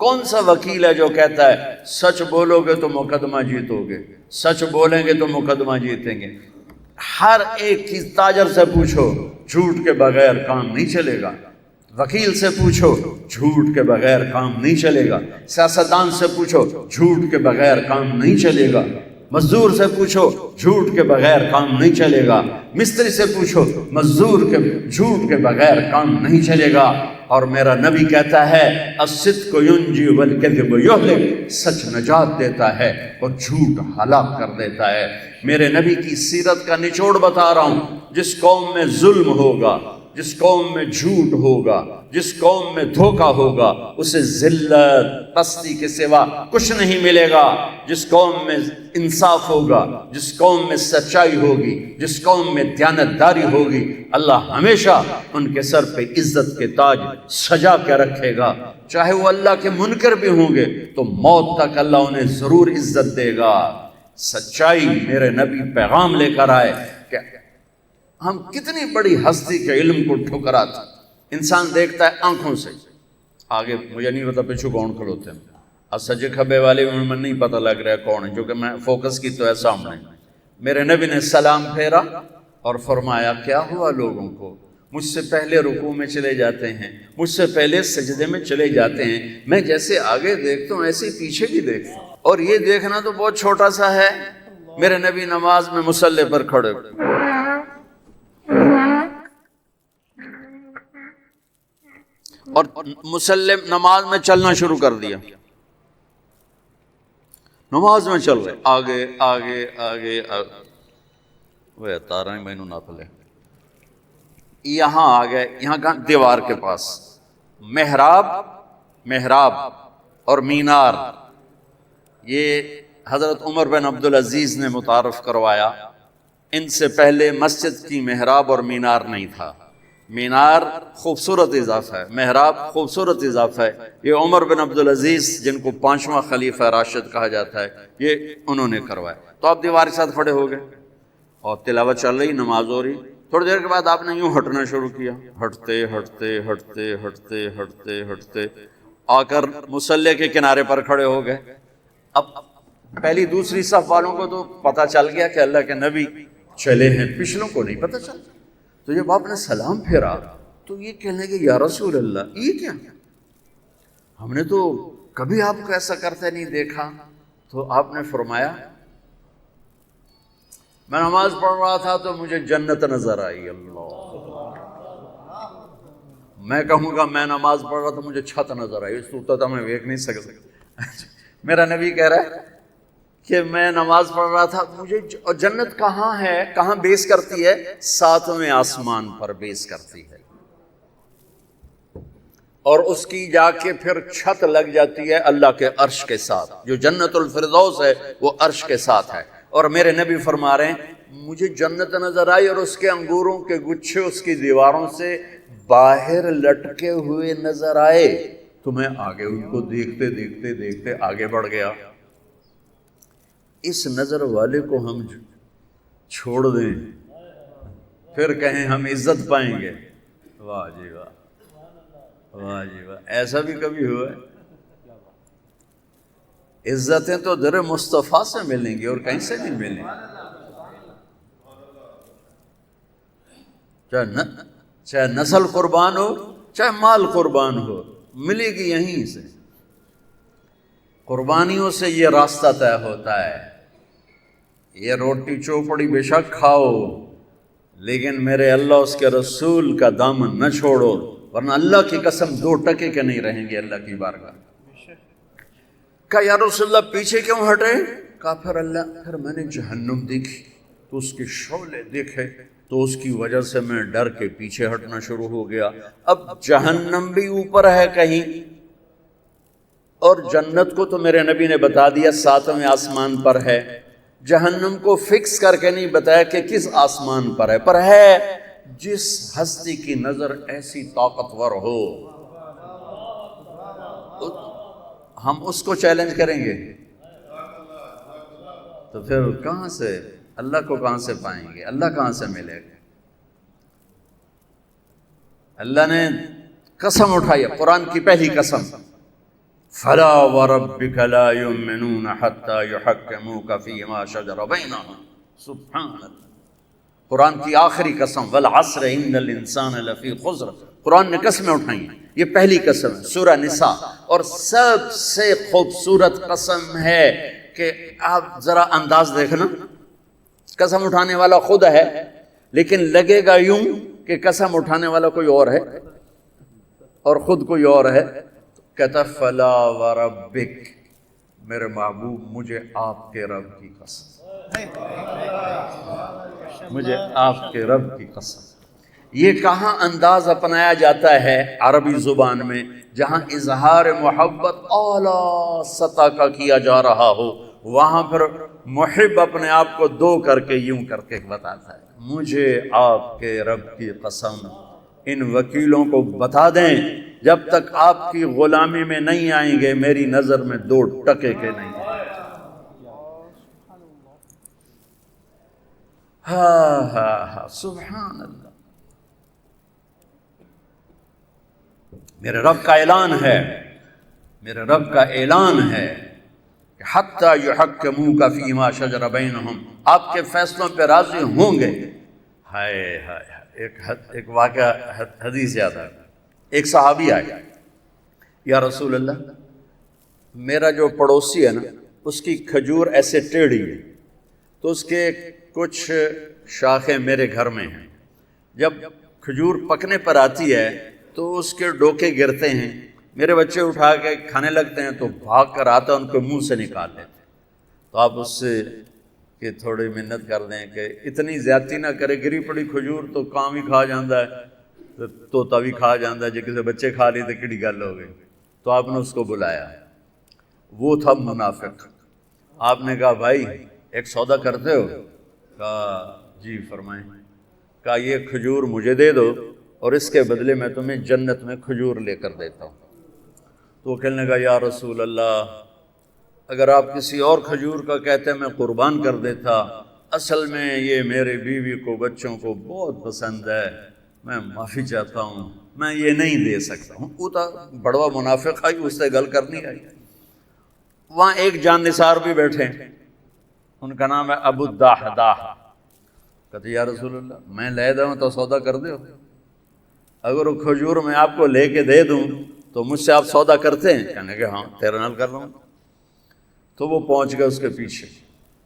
کون سا وکیل ہے جو کہتا ہے سچ بولو گے تو مقدمہ جیتو گے، سچ بولیں گے تو مقدمہ جیتیں گے؟ ہر ایک کی تاجر سے پوچھو، جھوٹ کے بغیر کام نہیں چلے گا. وکیل سے پوچھو جھوٹ کے بغیر کام نہیں چلے گا، سیاستدان سے پوچھو جھوٹ کے بغیر کام نہیں چلے گا، مزدور سے پوچھو جھوٹ کے بغیر کام نہیں چلے گا، مستری سے پوچھو مزدور کے جھوٹ کے بغیر کام نہیں چلے گا۔ اور میرا نبی کہتا ہے الصدق ینجی والکذب یہلک، سچ نجات دیتا ہے اور جھوٹ ہلاک کر دیتا ہے۔ میرے نبی کی سیرت کا نچوڑ بتا رہا ہوں، جس قوم میں ظلم ہوگا، جس قوم میں جھوٹ ہوگا، جس قوم میں دھوکہ ہوگا، اسے ذلت پستی کے سوا کچھ نہیں ملے گا۔ جس قوم میں انصاف ہوگا، جس قوم میں سچائی ہوگی، جس قوم میں دیانتداری ہوگی، اللہ ہمیشہ ان کے سر پہ عزت کے تاج سجا کے رکھے گا۔ چاہے وہ اللہ کے منکر بھی ہوں گے تو موت تک اللہ انہیں ضرور عزت دے گا۔ سچائی میرے نبی پیغام لے کر آئے کہ ہم کتنی بڑی ہستی کے علم کو ٹھکراتے، انسان دیکھتا ہے آنکھوں سے، آگے مجھے نہیں پتا پیچھے کون کھلوتے ہیں، اور سجے کھبے والے میں نہیں پتہ لگ رہا ہے کون ہے، کیونکہ میں فوکس کی تو ہے سامنے۔ میرے نبی نے سلام پھیرا اور فرمایا کیا ہوا لوگوں کو، مجھ سے پہلے رکوع میں چلے جاتے ہیں، مجھ سے پہلے سجدے میں چلے جاتے ہیں، میں جیسے آگے دیکھتا ہوں ایسے پیچھے بھی دیکھتا ہوں، اور یہ دیکھنا تو بہت چھوٹا سا ہے۔ میرے نبی نماز میں مصلی پر کھڑے اور مسلم نماز میں چلنا شروع کر دیا، نماز میں چل رہے آگے آگے آگے وہ تارا میں نہ پلے، یہاں آ گئے، یہاں کہاں؟ دیوار کے پاس محراب اور مینار، یہ حضرت عمر بن عبدالعزیز نے متعارف کروایا۔ ان سے پہلے مسجد کی محراب اور مینار نہیں تھا۔ مینار خوبصورت اضافہ ہے، محراب خوبصورت اضافہ ہے۔ یہ عمر بن عبدالعزیز جن کو 5واں خلیفہ راشد کہا جاتا ہے، یہ انہوں نے کروایا۔ تو آپ دیوار کے ساتھ کھڑے ہو گئے اور تلاوت چل رہی، نماز ہو رہی، تھوڑی دیر کے بعد آپ نے یوں ہٹنا شروع کیا، ہٹتے ہٹتے ہٹتے ہٹتے ہٹتے ہٹتے آ کر مصلی کے کنارے پر کھڑے ہو گئے۔ اب پہلی دوسری صف والوں کو تو پتہ چل گیا کہ اللہ کے نبی چلے ہیں، پچھلوں کو نہیں پتہ چل۔ تو جب آپ نے سلام پھیرا تو یہ کہنے لگے یا رسول اللہ یہ کیا، ہم نے تو کبھی آپ کو ایسا کرتے نہیں دیکھا۔ تو آپ نے فرمایا میں نماز پڑھ رہا تھا تو مجھے جنت نظر آئی۔ اللہ، میں کہوں گا میں نماز پڑھ رہا تھا مجھے چھت نظر آئی، اس تو میں دیکھ نہیں سکتا۔ میرا نبی کہہ رہا ہے کہ میں نماز پڑھ رہا تھا مجھے، اور جنت کہاں ہے، کہاں بیس کرتی ہے؟ 7ویں آسمان پر بیس کرتی ہے، اور اس کی جا کے پھر چھت لگ جاتی ہے اللہ کے عرش کے ساتھ۔ جو جنت الفردوس ہے وہ عرش کے ساتھ ہے۔ اور میرے نبی فرما رہے ہیں مجھے جنت نظر آئی اور اس کے انگوروں کے گچھے اس کی دیواروں سے باہر لٹکے ہوئے نظر آئے۔ تو میں آگے ان کو دیکھتے دیکھتے دیکھتے آگے بڑھ گیا۔ اس نظر والے کو ہم چھوڑ دیں پھر کہیں ہم عزت پائیں گے، واہ جی واہ، واہ جی واہ، ایسا بھی کبھی ہوا ہے؟ عزتیں تو در مصطفیٰ سے ملیں گی اور کہیں سے نہیں ملیں گی۔ چاہے نسل قربان ہو، چاہے مال قربان ہو، ملے گی یہیں سے۔ قربانیوں سے یہ راستہ طے ہوتا ہے۔ یہ روٹی چوپڑی بے شک کھاؤ، لیکن میرے اللہ اس کے رسول کا دامن نہ چھوڑو، ورنہ اللہ کی قسم 2 ٹکے کے نہیں رہیں گے اللہ کی بارگاہ۔ کہا یا رسول اللہ پیچھے کیوں ہٹے؟ کہا پھر میں نے جہنم دیکھی تو اس کے شعلے دیکھے تو اس کی وجہ سے میں ڈر کے پیچھے ہٹنا شروع ہو گیا۔ اب جہنم بھی اوپر ہے کہیں، اور جنت کو تو میرے نبی نے بتا دیا 7ویں آسمان پر ہے، جہنم کو فکس کر کے نہیں بتایا کہ کس آسمان پر ہے جس ہستی کی نظر ایسی طاقتور ہو، ہم اس کو چیلنج کریں گے تو پھر کہاں سے اللہ کو کہاں سے پائیں گے، اللہ کہاں سے ملے گا؟ اللہ نے قسم اٹھائی، قرآن کی پہلی قسم، فلا وربک لا یؤمنون حتی یحکموک فیما شجر بینہم، سبحان اللہ۔ قرآن کی آخری قسم، والعصر ان الانسان لفی خسر، قرآن نے قسمیں اٹھائی ہیں، یہ پہلی قسم ہے سورہ نساء، اور سب سے خوبصورت قسم ہے کہ آپ ذرا انداز دیکھنا، قسم اٹھانے والا خود ہے لیکن لگے گا یوں کہ قسم اٹھانے والا کوئی اور ہے اور خود کوئی اور ہے. کہتا فلا وربک، میرے محبوب مجھے آپ کے رب کی قسم، مجھے آپ کے رب کی قسم. یہ کہاں انداز اپنایا جاتا ہے عربی زبان میں؟ جہاں اظہار محبت اعلیٰ سطح کا کیا جا رہا ہو، وہاں پر محب اپنے آپ کو دو کر کے یوں کر کے بتاتا ہے مجھے آپ کے رب کی قسم. ان وکیلوں کو بتا دیں جب تک آپ کی غلامی میں نہیں آئیں گے میری نظر میں 2 ٹکے کے نہیں. ہاں سبحان اللہ. میرے رب کا اعلان ہے، میرے رب کا اعلان ہے کہ حتی یحکموک فیما شجر بینہم، آپ کے فیصلوں پہ راضی ہوں گے. ہائے ہائے، ایک واقعہ حدیث یاد ہے. ایک صحابی آیا، یا رسول اللہ میرا جو پڑوسی ہے نا اس کی کھجور ایسے ٹیڑھی ہے، تو اس کے کچھ شاخیں میرے گھر میں ہیں، جب کھجور پکنے پر آتی ہے تو اس کے ڈوکے گرتے ہیں، میرے بچے اٹھا کے کھانے لگتے ہیں تو بھاگ کر آتا ان کو منہ سے نکال لیتے. تو آپ اس سے کہ تھوڑی منت کر دیں کہ اتنی زیادتی نہ کرے، گری پڑی کھجور تو کام ہی کھا جاندہ ہے، توتا بھی کھا جاندہ ہے، جے کسی بچے کھا لی تو کڑی گل ہو گئی. تو آپ نے اس کو بلایا، وہ تھا منافق. آپ نے کہا بھائی ایک سودا کرتے ہو؟ کہا جی فرمائیں. کہا یہ کھجور مجھے دے دو اور اس کے بدلے میں تمہیں جنت میں کھجور لے کر دیتا ہوں. تو وہ کہنے لگا یا رسول اللہ اگر آپ کسی اور کھجور کا کہتے میں قربان کر دیتا، اصل میں یہ میرے بیوی کو بچوں کو بہت پسند ہے، میں معافی چاہتا ہوں، میں یہ نہیں دے سکتا ہوں. وہ تو بڑوا منافق آئی، اس سے گل کرنی آئی. وہاں ایک جان نثار بھی بیٹھے، ان کا نام ہے ابو الدحداح. کہتے یا رسول اللہ میں لے دوں تو سودا کر دو، اگر وہ کھجور میں آپ کو لے کے دے دوں تو مجھ سے آپ سودا کرتے ہیں؟ کہنے کہ ہاں تیرے نال کر رہا ہوں. تو وہ پہنچ گئے اس کے پیچھے،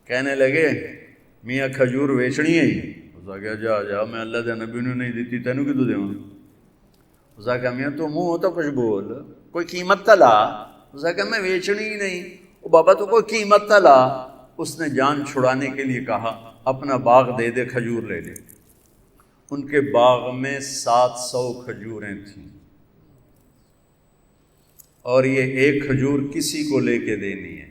کہنے لگے میاں کھجور بیچنی ہے؟ اس نے کہا جا جا میں اللہ دے نبی نے نہیں دیتی تینوں کی تو دے. اس نے کہا میاں تو منہ ہوتا کچھ بول، کوئی قیمت تا لا. اس نے کہا میں بیچنی ہی نہیں. او بابا تو کوئی قیمت تا لا. اس نے جان چھڑانے کے لیے کہا اپنا باغ دے دے کھجور لے لے. ان کے باغ میں 700 کھجوریں تھیں اور یہ ایک کھجور کسی کو لے کے دینی ہے.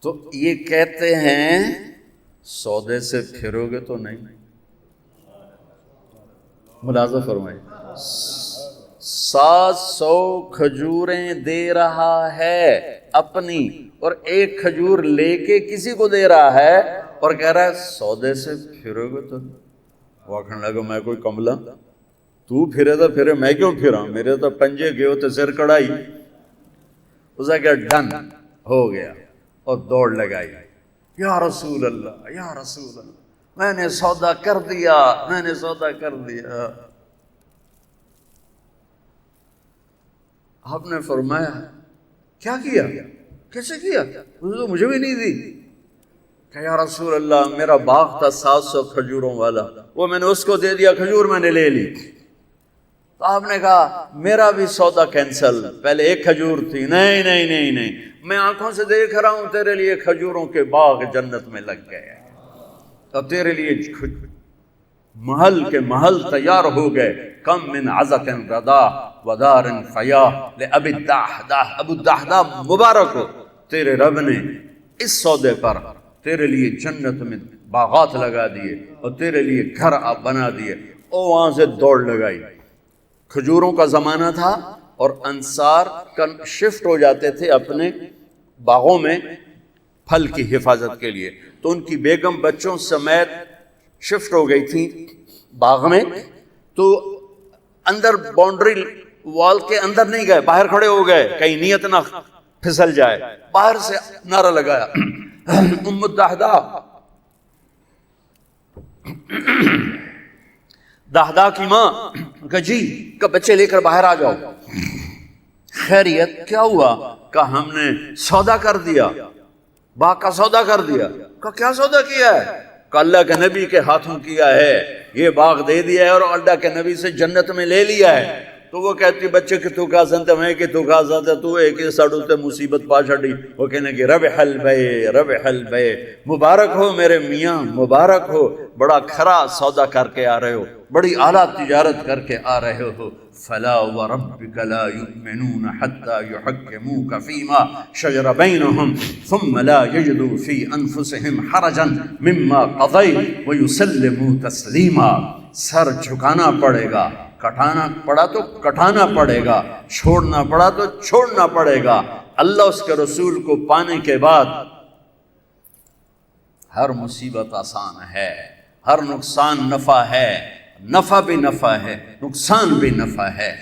تو یہ کہتے ہیں سودے سے پھرو گے تو نہیں. ملاحظہ فرمائے 700 کھجوریں دے رہا ہے اپنی اور ایک کھجور لے کے کسی کو دے رہا ہے اور کہہ رہا ہے سودے سے پھرو گے تو. وہ کہنے لگا میں کوئی کملا، تو پھرے تو پھرے میں کیوں پھراں، میرے تو پنجے گئے ہوتے سر کڑائی. اسے کہا ڈن ہو گیا اور دوڑ لگائی. یا رسول اللہ یا رسول اللہ میں نے سودا کر دیا، میں نے سودا کر دیا. آپ نے فرمایا کیا کیا، کیسے کیا؟ تو مجھے بھی نہیں دی. کہ یا رسول اللہ میرا باغ تھا 700 کھجوروں والا، وہ میں نے اس کو دے دیا، کھجور میں نے لے لی. تو آپ نے کہا میرا بھی سودا کینسل، پہلے ایک کھجور تھی. نہیں نہیں نہیں نہیں، میں آنکھوں سے دیکھ رہا ہوں تیرے لیے کھجوروں کے باغ جنت میں لگ گئے اور تیرے لیے محل کے محل تیار ہو گئے. کم من عزق ردا ودار فیا لأبی الدحداح. ابو الدحداح مبارک ہو، تیرے رب نے اس سودے پر تیرے لیے جنت میں باغات لگا دیے اور تیرے لیے گھر آپ بنا دیے. اور وہاں سے دوڑ لگائی. کھجوروں کا زمانہ تھا اور انصار شفٹ ہو جاتے تھے اپنے باغوں میں پھل کی حفاظت کے لیے. تو ان کی بیگم بچوں سمیت شفٹ ہو گئی تھی باغ میں. تو اندر باؤنڈری وال کے اندر نہیں گئے، باہر کھڑے ہو گئے کہیں نیت نہ پھسل جائے. باہر سے نعرہ لگایا ام الدحداح دہدا کی ماں کہا جی، کہ بچے لے کر باہر آ جاؤ. خیریت کیا ہوا؟ کہ ہم نے سودا کر دیا، باغ کا سودا کر دیا. کہ کیا سودا کیا ہے؟ کہ اللہ کے نبی کے ہاتھوں کیا ہے، یہ باغ دے دیا ہے اور اللہ کے نبی سے جنت میں لے لیا ہے. تو وہ کہتی بچے کہ تو کا سنتے میں کہ تو کا سنتے تو ایک ہی ساڑھو تے مصیبت پا چھڑی. وہ کہنے کہ ربح البیع ربح البیع، مبارک ہو میرے میاں، مبارک ہو، بڑا کھرا سودا کر کے آ رہے ہو، بڑی اعلیٰ تجارت کر کے آ رہے ہو. فلا وربک لا یؤمنون حتی یحکموک فیما شجر بینہم ثم لا یجدوا فی انفسہم حرجا مما قضیت ویسلموا تسلیما. سر جھکانا پڑے گا، کٹانا پڑا تو کٹانا پڑے گا، چھوڑنا پڑا تو چھوڑنا پڑے گا. اللہ اس کے رسول کو پانے کے بعد ہر مصیبت آسان ہے، ہر نقصان نفع ہے، نفع بھی نفع ہے، نقصان بھی نفع ہے.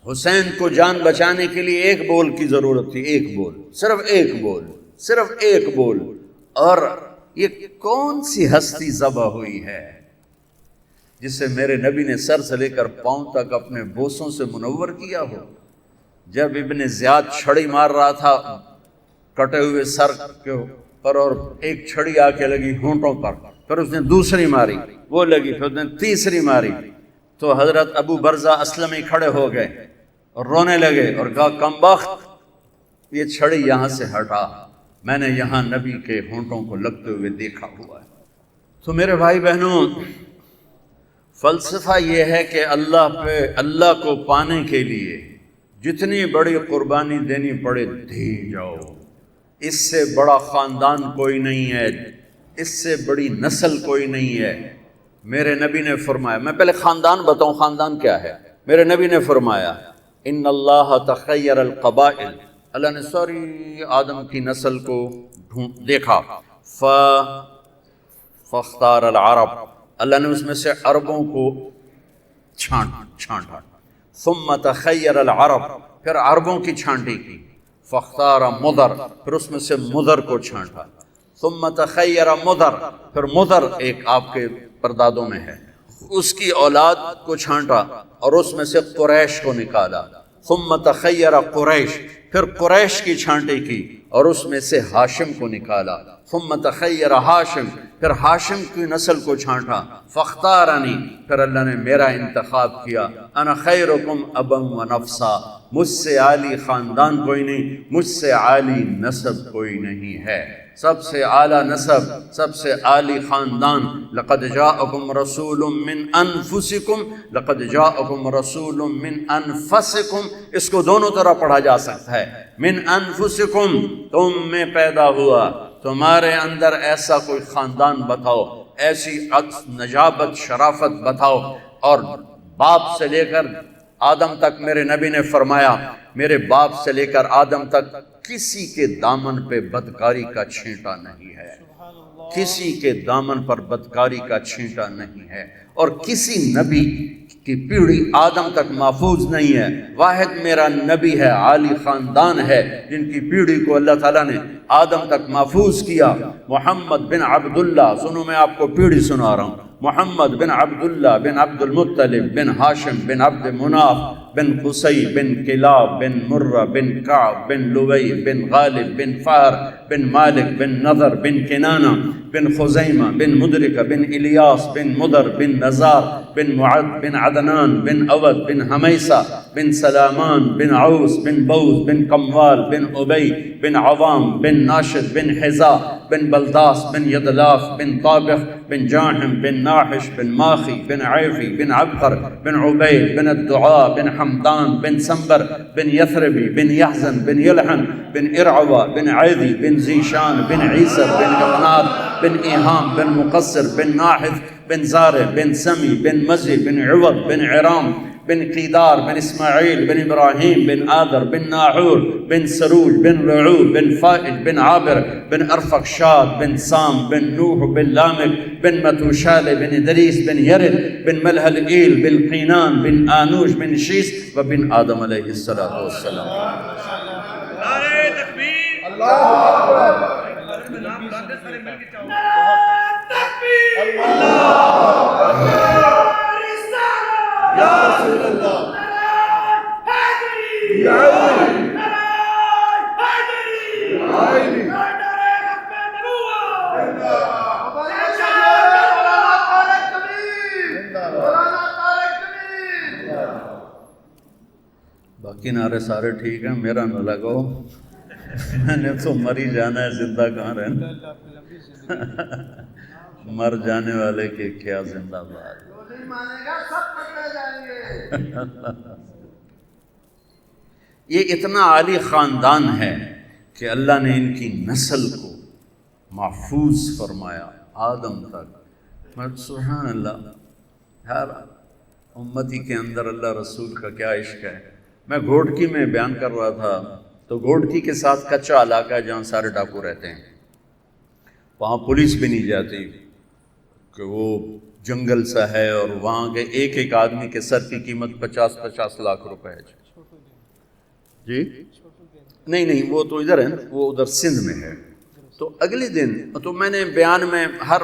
حسین کو جان بچانے کے لیے ایک بول کی ضرورت تھی، ایک بول، صرف ایک بول، صرف ایک بول. اور یہ کون سی ہستی ذبح ہوئی ہے جسے میرے نبی نے سر سے لے کر پاؤں تک اپنے بوسوں سے منور کیا ہو؟ جب ابن زیاد چھڑی مار رہا تھا کٹے ہوئے سر کے پر، اور ایک چھڑی آ کے لگی ہونٹوں پر، پھر اس نے دوسری ماری، وہ لگی، پھر اس نے تیسری ماری، تو حضرت ابو برزہ اسلمی کھڑے ہو گئے اور رونے لگے اور کہا کمبخت، یہ چھڑی یہاں سے ہٹا، میں نے یہاں نبی کے ہونٹوں کو لگتے ہوئے دیکھا ہوا ہے. تو میرے بھائی بہنوں، فلسفہ یہ ہے کہ اللہ کو پانے کے لیے جتنی بڑی قربانی دینی پڑے دے جاؤ. اس سے بڑا خاندان کوئی نہیں ہے، اس سے بڑی نسل کوئی نہیں ہے. میرے نبی نے فرمایا، میں پہلے خاندان بتاؤں خاندان کیا ہے. میرے نبی نے فرمایا ان اللہ تخیر القبائل، اللہ نے ساری آدم کی نسل کو دیکھا، فاختار العرب، اللہ نے اس میں سے عربوں کو چھانٹا. ثم تخیر العرب، پھر عربوں کی چھانٹی کی. فاختار مدر، پھر اس میں سے مدر کو چھانٹا. ثم تخیر مدر، پھر مدر ایک آپ کے پردادوں میں ہے، اس کی اولاد کو چھانٹا اور اس میں سے قریش کو نکالا. ثم تخیر قریش، پھر قریش کی چھانٹی کی اور اس میں سے ہاشم کو نکالا. ثم تخیر ہاشم، پھر ہاشم کی نسل کو چھانٹا. فاختارنی، پھر اللہ نے میرا انتخاب کیا. انا خیرکم ابا و نفسا، مجھ سے عالی خاندان کوئی نہیں، مجھ سے عالی نسب کوئی نہیں ہے. سب سے اعلیٰ نسب، سب سے عالی خاندان. لقد جاءکم رسول من انفسکم، لقد جاءکم رسول من انفسکم، اس کو دونوں طرح پڑھا جا سکتا ہے. من انفسکم، تم میں پیدا ہوا، تمہارے اندر ایسا کوئی خاندان بتاؤ، ایسی نجابت شرافت بتاؤ. اور باپ سے لے کر آدم تک میرے نبی نے فرمایا، میرے باپ سے لے کر آدم تک کسی کے دامن پہ بدکاری کا چھینٹا نہیں ہے، کسی کے دامن پر بدکاری کا چھینٹا نہیں ہے. اور کسی نبی کی پیڑھی آدم تک محفوظ نہیں ہے. واحد میرا نبی ہے، عالی خاندان ہے، جن کی پیڑھی کو اللہ تعالیٰ نے آدم تک محفوظ کیا. محمد بن عبداللہ، سنو میں آپ کو پیڑھی سنا رہا ہوں. محمد بن عبداللہ بن عبد المطلب بن ہاشم بن عبد مناف بن قصی بن کلاب بن مرہ بن کعب بن لوی بن غالب بن فہر بن مالک بن نضر بن کنانہ بن خزیمہ بن مدرکہ بن الیاس بن مدر بن نزار بن معد بن عدنان بن اود بن حمیسہ بن سلامان بن عوس بن بوز بن قموال بن ابی بن عوام بن ناشد بن حزا بن بلداس بن یدلاف بن طابخ بن جاحم بن ناحش بن ماخی بن عیفی بن عبقر بن عبید بن الدعاء بن حمدان بن سنبر بن یثربی بن یحزن بن یلحن بن ارعوہ بن عیدی بن زیشان بن عیسر بن اقناد بن ایہام بن مقصر بن ناحث بن زارع بن سمی بن مزی بن عوض بن عرام بن قیدار بن اسماعیل بن ابراہیم بن آدر بن ناحور بن سروج بن رعود بن فائل بن عابر بن ارفقشاد بن سام بن نوح بن لامک بن متوشال بن ادریس بن یرد بن ملحل ایل بن قینان بن آنوش بن شیس و بن آدم علیہ السلام. نعرہ تکبیر، اللہ اکبر، اللہ اکبر، اللہ باقی نعرے سارے ٹھیک ہیں، میرا نہ لگاؤ، میں نے تو مر ہی جانا ہے، زندہ کہاں رہنا، مر جانے والے کے کیا زندہ باد۔ یہ اتنا عالی خاندان ہے کہ اللہ نے ان کی نسل کو محفوظ فرمایا آدم تک۔ سبحان اللہ، ہر امتی کے اندر اللہ رسول کا کیا عشق ہے۔ میں گھوڑکی میں بیان کر رہا تھا تو گھوڑکی کے ساتھ کچا علاقہ ہے جہاں سارے ڈاکو رہتے ہیں، وہاں پولیس بھی نہیں جاتی کہ وہ جنگل سا ہے، اور وہاں کے ایک ایک آدمی کے سر کی قیمت 50-50 لاکھ روپے ہے۔ جی نہیں وہ تو ادھر ہے، وہ ادھر سندھ میں ہے۔ تو اگلے دن تو میں نے بیان میں ہر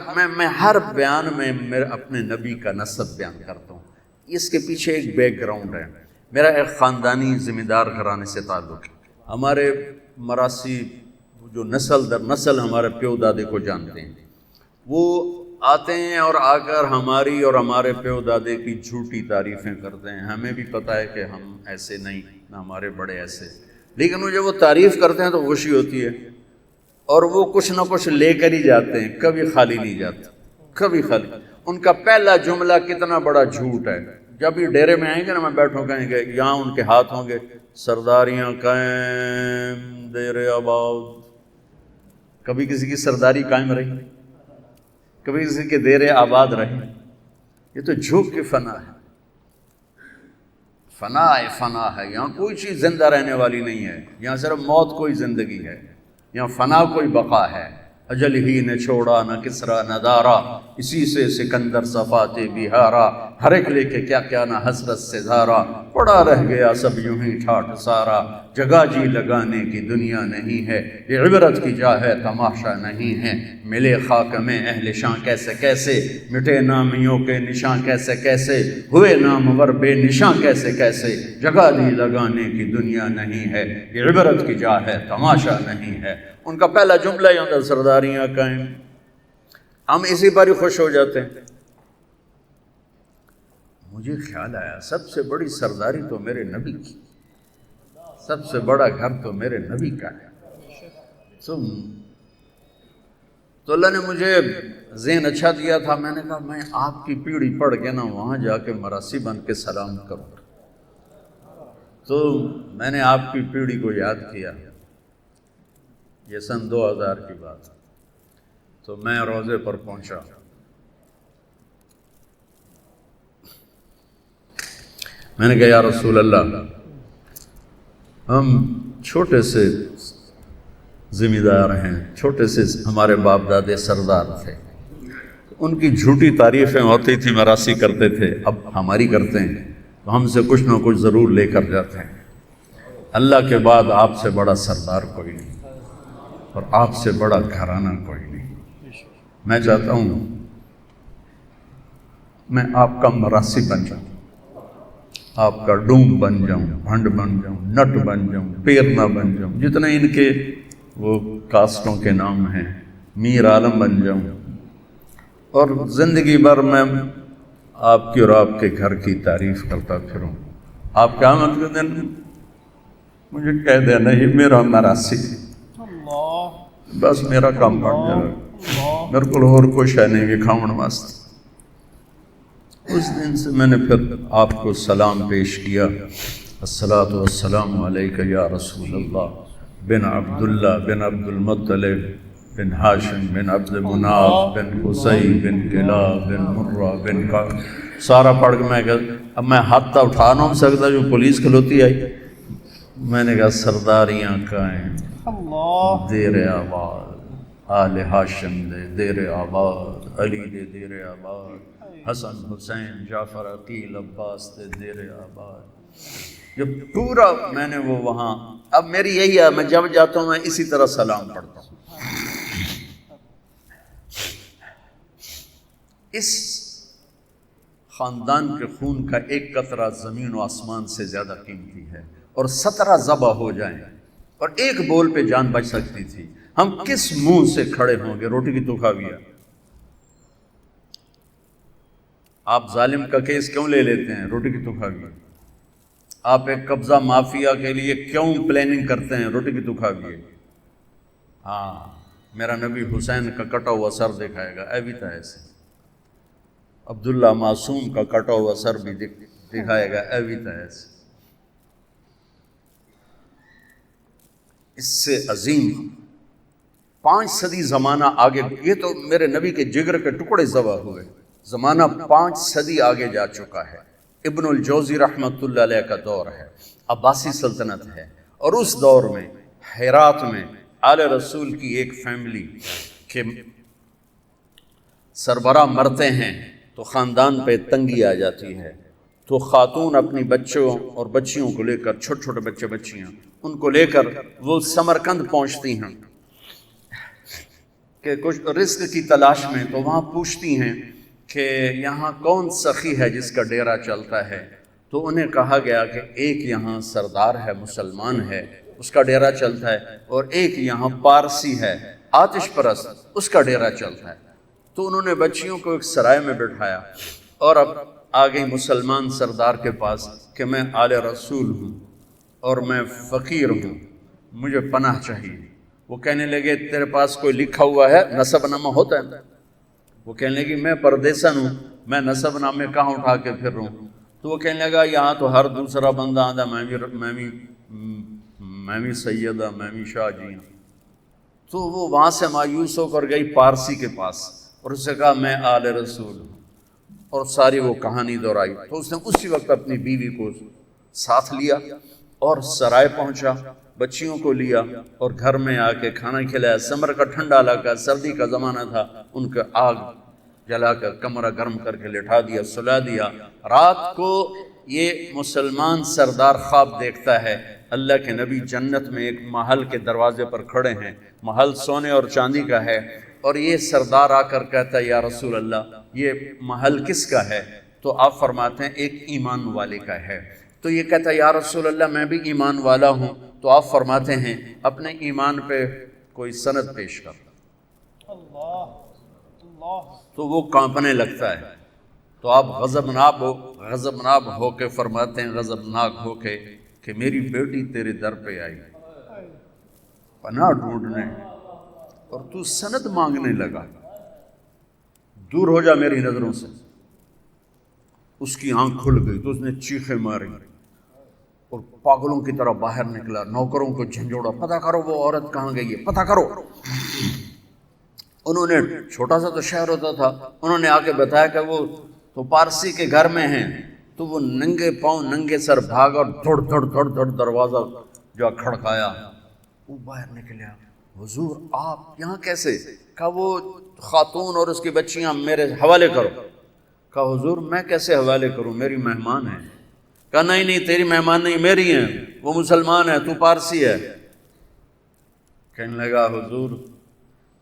بیان میں میرے اپنے نبی کا نسب بیان کرتا ہوں۔ اس کے پیچھے ایک بیک گراؤنڈ ہے، میرا ایک خاندانی ذمہ دار گھرانے سے تعلق ہے۔ ہمارے مراسی جو نسل در نسل ہمارے پیو دادے کو جانتے ہیں، وہ آتے ہیں اور آ کر ہماری اور ہمارے پیو دادے کی جھوٹی تعریفیں کرتے ہیں۔ ہمیں بھی پتہ ہے کہ ہم ایسے نہیں، نہ ہمارے بڑے ایسے، لیکن وہ جب وہ تعریف کرتے ہیں تو خوشی ہوتی ہے، اور وہ کچھ نہ کچھ لے کر ہی جاتے ہیں، کبھی خالی نہیں جاتے، کبھی خالی۔ ان کا پہلا جملہ کتنا بڑا جھوٹ ہے، جب یہ ڈیرے میں آئیں گے نا، میں بیٹھوں کہیں گے، یہاں ان کے ہاتھ ہوں گے سرداریاں قائم دیر آباد۔ کبھی کسی کی سرداری قائم رہی؟ کبھی کسی کے دیر آباد رہی؟ یہ تو جھوک کے فنا ہے، فنا ہے۔ یہاں کوئی چیز زندہ رہنے والی نہیں ہے، یہاں صرف موت کوئی زندگی ہے، یہاں فنا کوئی بقا ہے۔ اجل ہی نے چھوڑا نہ کسرا نہ دارا، اسی سے سکندر صفات بہارا، ہر ایک لے کے کیا کیا نہ حسرت سے دھارا، پڑا رہ گیا سب یوں ہی ٹھاٹھ سارا، جگہ جی لگانے کی دنیا نہیں ہے، یہ عبرت کی جا ہے تماشا نہیں ہے، ملے خاک میں اہل شاں کیسے کیسے، مٹے نامیوں کے نشاں کیسے کیسے، ہوئے نامور بے نشاں کیسے کیسے، جگہ جی لگانے کی دنیا نہیں ہے، یہ عبرت کی جا ہے تماشا نہیں ہے۔ ان کا پہلا جملہ ہی ہوتا ہے سرداریاں قائم۔ ہم اسی پر ہی خوش ہو جاتے ہیں۔ مجھے خیال آیا سب سے بڑی سرداری تو میرے نبی کی، سب سے بڑا گھر تو میرے نبی کا ہے۔ تو اللہ نے مجھے ذہن اچھا دیا تھا، میں نے کہا میں آپ کی پیڑھی پڑھ کے نا وہاں جا کے مراسی بن کے سلام کروں۔ تو میں نے آپ کی پیڑھی کو یاد کیا، یہ سن 2000 کی بات، تو میں روضے پر پہنچا۔ میں نے کہا یا رسول اللہ، ہم چھوٹے سے ذمہ دار ہیں، چھوٹے سے ہمارے باپ دادے سردار تھے، ان کی جھوٹی تعریفیں ہوتی تھی، مراسی کرتے تھے، اب ہماری کرتے ہیں تو ہم سے کچھ نہ کچھ ضرور لے کر جاتے ہیں۔ اللہ کے بعد آپ سے بڑا سردار کوئی نہیں، اور آپ سے بڑا گھرانہ کوئی نہیں۔ میں چاہتا ہوں میں آپ کا مراسی بن جاؤں، آپ کا ڈوم بن جاؤں، بھنڈ بن جاؤں، نٹ بن جاؤں، پیرنا بن جاؤں، جتنے ان کے وہ کاسٹوں کے نام ہیں، میر عالم بن جاؤں، اور زندگی بھر میں آپ کی اور آپ کے گھر کی تعریف کرتا پھروں۔ آپ قیامت کے دن مجھے کہہ دینا یہ میرا مراسی، بس میرا کام بڑھ جائے، میرے کو اور کچھ ہے نہیں کہ کھاؤن واسطے۔ اس دن سے میں نے پھر آپ کو سلام پیش کیا، الصلاۃ والسلام علیک یا رسول اللہ بن عبداللہ بن عبد المطلب بن ہاشم بن عبد مناف بن قصی بن کلاب بن مرہ بن کا سارا پڑھ کے میں کہا، اب میں ہاتھ تو اٹھا نہیں سکتا، جو پولیس کھلوتی آئی۔ میں نے کہا سرداریاں قائم دیر آباد، آل ہاشم دے دیر آباد، علی دے دیر آباد، حسن حسین جعفر عقیل عباس دے دیر آباد۔ جو پورا میں نے وہ وہاں، اب میری یہی ہے، میں جب جاتا ہوں میں اسی طرح سلام پڑھتا ہوں۔ اس خاندان کے خون کا ایک قطرہ زمین و آسمان سے زیادہ قیمتی ہے، اور 17 ذبح ہو جائیں اور ایک بول پہ جان بچ سکتی تھی، ہم کس منہ سے کھڑے ہوں گے؟ روٹی کی تو کھاویہ۔ آپ ظالم کا کیس کیوں لے لیتے ہیں؟ روٹی کی تو کھاویہ۔ آپ ایک قبضہ مافیا کے لیے کیوں پلاننگ کرتے ہیں؟ روٹی کی تو کھاویہ۔ ہاں، میرا نبی حسین کا کٹا ہوا سر دکھائے گا، اے بھی تھا ایسے۔ عبداللہ معصوم کا کٹا ہوا سر بھی دکھائے گا، اے بھی تھا ایسے۔ اس سے عظیم 5 صدی زمانہ آگے، یہ تو میرے نبی کے جگر کے ٹکڑے ذبح ہوئے، زمانہ 5 صدی آگے جا چکا ہے۔ ابن الجوزی رحمۃ اللہ علیہ کا دور ہے، عباسی سلطنت ہے، اور اس دور میں ہرات میں آل رسول کی ایک فیملی کے سربراہ مرتے ہیں تو خاندان پہ تنگی آ جاتی ہے، تو خاتون اپنی بچوں اور بچیوں کو لے کر، چھوٹے چھوٹے بچے بچیاں، ان کو لے کر وہ سمرقند پہنچتی ہیں کہ کچھ رزق کی تلاش میں، تو وہاں پوچھتی ہیں کہ یہاں کون سخی ہے جس کا ڈیرا چلتا ہے؟ تو انہیں کہا گیا کہ ایک یہاں سردار ہے، مسلمان ہے، اس کا ڈیرا چلتا ہے، اور ایک یہاں پارسی ہے، آتش پرست، اس کا ڈیرا چلتا ہے۔ تو انہوں نے بچیوں کو ایک سرائے میں بٹھایا اور اب آ گئی مسلمان سردار کے پاس کہ میں آل رسول ہوں اور میں فقیر ہوں، مجھے پناہ چاہیے۔ وہ کہنے لگے تیرے پاس کوئی لکھا ہوا ہے؟ نسب نامہ ہوتا ہے؟ وہ کہنے لگی میں پردیسن ہوں، میں نسب نامے کہاں اٹھا کے پھر رہا ہوں؟ تو وہ کہنے لگا یہاں تو ہر دوسرا بندہ آدھا میں بھی سیدہ، میں بھی شاہ جی ہوں۔ تو وہ وہاں سے مایوس ہو کر گئی پارسی کے پاس اور اس سے کہا میں آل رسول ہوں، اور ساری وہ کہانی دہرائی۔ تو اس نے اسی وقت اپنی بیوی کو ساتھ لیا اور سرائے پہنچا، بچیوں کو لیا اور گھر میں آ کے کھانا کھلایا۔ سمر کا ٹھنڈا علاقہ، سردی کا زمانہ تھا، ان کا آگ جلا کر کمرہ گرم کر کے لٹھا دیا، سلا دیا۔ رات کو یہ مسلمان سردار خواب دیکھتا ہے، اللہ کے نبی جنت میں ایک محل کے دروازے پر کھڑے ہیں، محل سونے اور چاندی کا ہے، اور یہ سردار آ کر کہتا ہے یا رسول اللہ یہ محل کس کا ہے؟ تو آپ فرماتے ہیں ایک ایمان والے کا ہے۔ تو یہ کہتا ہے یا رسول اللہ میں بھی ایمان والا ہوں۔ تو آپ فرماتے ہیں اپنے ایمان پہ کوئی سند پیش کر۔ تو وہ کانپنے لگتا ہے، تو آپ غضبناک ہو کے فرماتے ہیں، غضبناک ہو کے کہ میری بیٹی تیرے در پہ آئی پناہ ڈھونڈنے اور تو سند مانگنے لگا، دور ہو جا میری نظروں سے۔ اس کی آنکھ کھل گئی تو اس نے چیخیں ماری اور پاگلوں کی طرح باہر نکلا، نوکروں کو جھنجھوڑا، پتہ کرو وہ عورت کہاں گئی ہے، پتہ کرو۔ انہوں نے، چھوٹا سا تو شہر ہوتا تھا، انہوں نے آ کے بتایا کہ وہ تو پارسی کے گھر میں ہیں۔ تو وہ ننگے پاؤں ننگے سر بھاگا اور دھڑ دھڑ دروازہ جو کھڑکایا، وہ باہر نکلیا، حضور آپ یہاں کیسے؟ کہا وہ خاتون اور اس کی بچیاں میرے حوالے کرو۔ کہا حضور میں کیسے حوالے کروں، میری مہمان ہیں۔ کہا نہیں تیری مہمان نہیں، میری ہیں، وہ مسلمان ہے، تو پارسی ہے۔ کہنے لگا حضور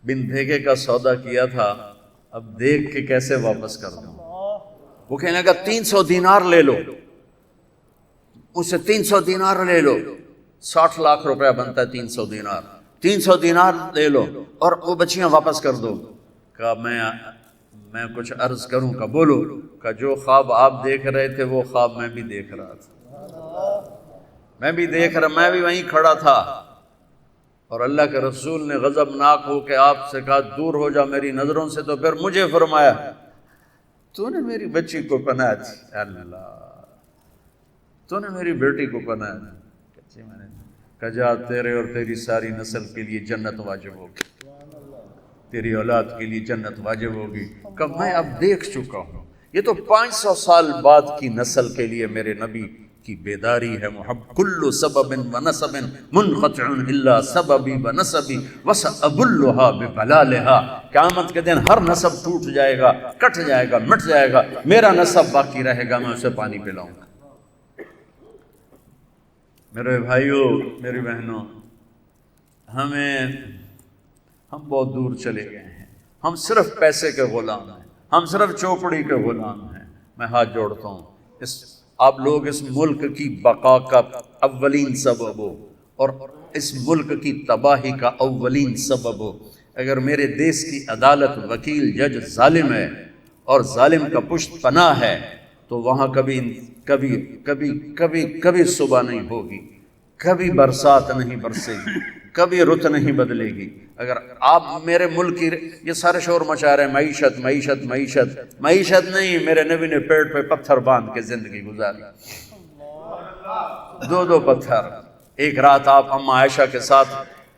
بن دھیگے کا سودا کیا تھا، اب دیکھ کے کیسے واپس کر دوں؟ وہ کہنے لگا 300 دینار لے لو، اس سے 300 دینار لے لو، 60 لاکھ روپیہ بنتا ہے 300 دینار، 300 دینار لے لو اور وہ بچیاں واپس کر دو۔ کہا میں کچھ عرض کروں؟ کا بولو۔ کہ جو خواب آپ دیکھ رہے تھے وہ خواب میں بھی دیکھ رہا تھا، میں بھی وہیں کھڑا تھا، اور اللہ کے رسول نے غضبناک ہو کے آپ سے کہا دور ہو جا میری نظروں سے، تو پھر مجھے فرمایا تو نے میری بچی کو پناہ دی، اللہ تو نے میری بیٹی کو پناہ دی، کہا جا تیرے اور تیری ساری نسل کے لیے جنت واجب ہوگی، تیری اولاد کے لیے جنت واجب ہوگی۔ کہ میں اب دیکھ چکا ہوں، یہ تو 500 سال بعد کی نسل کے لیے میرے نبی کی بیداری ہے۔ محب کل سبب ونسب منقطع الا سببی ونسبی وسأبلھا ببلالھا۔ قیامت کے دن ہر نسب ٹوٹ جائے گا، کٹ جائے گا، مٹ جائے گا، میرا نسب باقی رہے گا، میں اسے پانی پلاؤں گا۔ میرے بھائیوں، میری بہنوں، ہم بہت دور چلے گئے ہیں، ہم صرف پیسے کے غلام ہیں، ہم صرف چوپڑی کے غلام ہیں۔ میں ہاتھ جوڑتا ہوں، آپ لوگ اس ملک کی بقا کا اولین سبب ہو اور اس ملک کی تباہی کا اولین سبب ہو۔ اگر میرے دیس کی عدالت، وکیل، جج ظالم ہے اور ظالم کا پشت پناہ ہے تو وہاں کبھی صبح نہیں ہوگی، کبھی برسات نہیں برسے گی، کبھی رت نہیں بدلے گی۔ اگر آپ میرے ملک کی یہ سارے شور مچا رہے ہیں معیشت معیشت معیشت، معیشت نہیں، میرے نبی نے پیٹ پہ پتھر باندھ کے زندگی گزاری، 2 پتھر۔ ایک رات آپ اما عائشہ کے ساتھ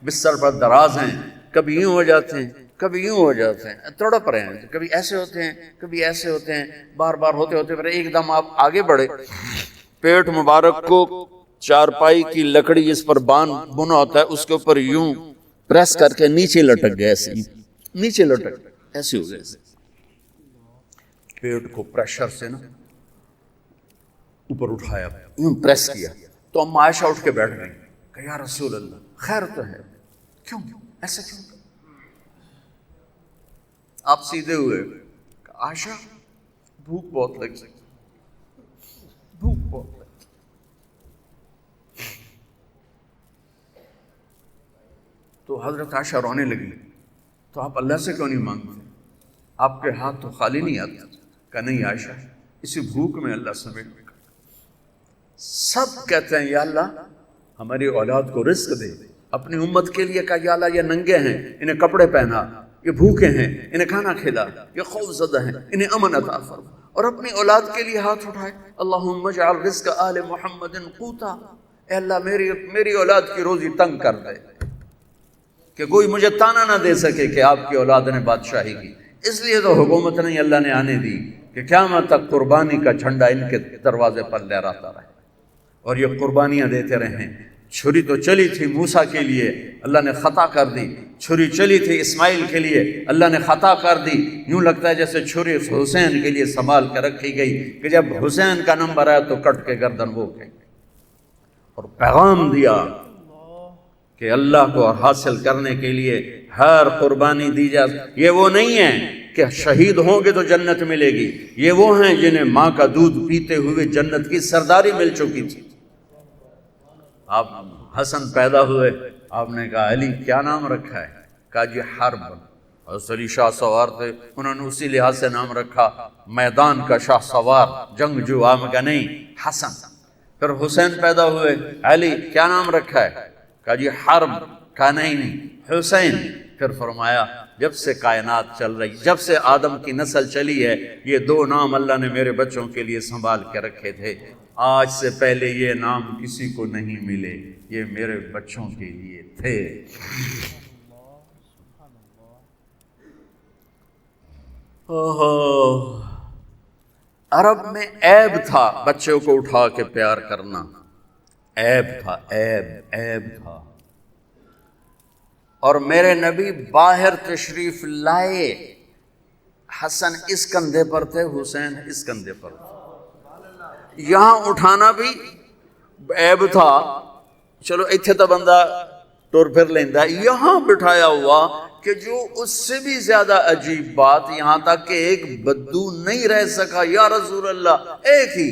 بستر پر دراز ہیں، کبھی یوں ہو جاتے ہیں کبھی یوں ہو جاتے ہیں، تڑپ رہے ہیں، کبھی ایسے ہوتے ہیں کبھی ایسے ہوتے ہیں، بار بار ہوتے ہوتے پھر ایک دم آپ آگے بڑھے، پیٹ مبارک کو چارپائی کی لکڑی جس پر بنا ہوتا ہے اس کے اوپر یوں پریس کر کے نیچے لٹک گئے، ایسے نیچے لٹک ایسے ہو گئے، پیٹ کو پریشر سے نا اوپر اٹھایا، یوں پریس کیا تو اما عائشہ اٹھ کے بیٹھ گئی کہ یا رسول اللہ خیر تو ہے، کیوں ایسا کیوں؟ آپ سیدھے ہوئے، عائشہ بھوک بہت لگی، بھوک بہت لگی۔ تو حضرت عائشہ رونے لگی، تو آپ اللہ سے کیوں نہیں مانگتے؟ آپ کے ہاتھ تو خالی نہیں آتے؟ کہا نہیں عائشہ، اسی بھوک میں اللہ سمیٹ میں سب کہتے ہیں یا اللہ ہماری اولاد کو رزق دے، اپنی امت کے لیے کہا یا اللہ یہ ننگے ہیں انہیں کپڑے پہنا، یہ بھوکے ہیں انہیں کھانا کھلا، یہ خوف زدہ ہیں انہیں امن عطا فرما، اور اپنی اولاد کے لیے ہاتھ اٹھائے اللہم اجعل رزق آل محمد قوتا، اے اللہ میری اولاد کی روزی تنگ کر دے کہ کوئی مجھے تانا نہ دے سکے کہ آپ کی اولاد نے بادشاہی کی۔ اس لیے تو حکومت نہیں اللہ نے آنے دی کہ قیامت تک قربانی کا جھنڈا ان کے دروازے پر لہراتا رہے اور یہ قربانیاں دیتے رہیں۔ چھری تو چلی تھی موسیٰ کے لیے، اللہ نے خطا کر دی، چھری چلی تھی اسماعیل کے لیے، اللہ نے خطا کر دی۔ یوں لگتا ہے جیسے چھری حسین کے لیے سنبھال کے رکھی گئی کہ جب حسین کا نمبر آیا تو کٹ کے گردن وہ گئی، اور پیغام دیا کہ اللہ کو حاصل کرنے کے لیے ہر قربانی دی جائے۔ یہ وہ نہیں ہے کہ شہید ہوں گے تو جنت ملے گی، یہ وہ ہیں جنہیں ماں کا دودھ پیتے ہوئے جنت کی سرداری مل چکی تھی۔ آپ حسن پیدا ہوئے، آپ نے کہا علی کیا نام رکھا ہے؟ کہا جی حرب، حضرت علی شاہ سوار تھے، انہوں نے اسی لحاظ سے نام رکھا میدان کا شاہ سوار، جنگجو۔ آپ کا نہیں حسن۔ پھر حسین پیدا ہوئے، علی کیا نام رکھا ہے؟ کہا جی حرب۔ کہا نہیں حسین۔ پھر فرمایا جب سے کائنات چل رہی، جب سے آدم کی نسل چلی ہے، یہ 2 نام اللہ نے میرے بچوں کے لیے سنبھال کے رکھے تھے، آج سے پہلے یہ نام کسی کو نہیں ملے، یہ میرے بچوں کے لیے تھے۔ عرب میں عیب تھا بچوں کو اٹھا کے پیار کرنا، عیب تھا، عیب تھا۔ اور میرے نبی باہر تشریف لائے، حسن اس کندھے پر تھے، حسین اس کندھے پر تھے، یہاں اٹھانا بھی عیب تھا، چلو اتھے تو بندہ ٹور پھر لیندہ، یہاں بٹھایا ہوا کہ جو اس سے بھی زیادہ عجیب بات، یہاں تک کہ ایک بدو نہیں رہ سکا، یا رسول اللہ ایک ہی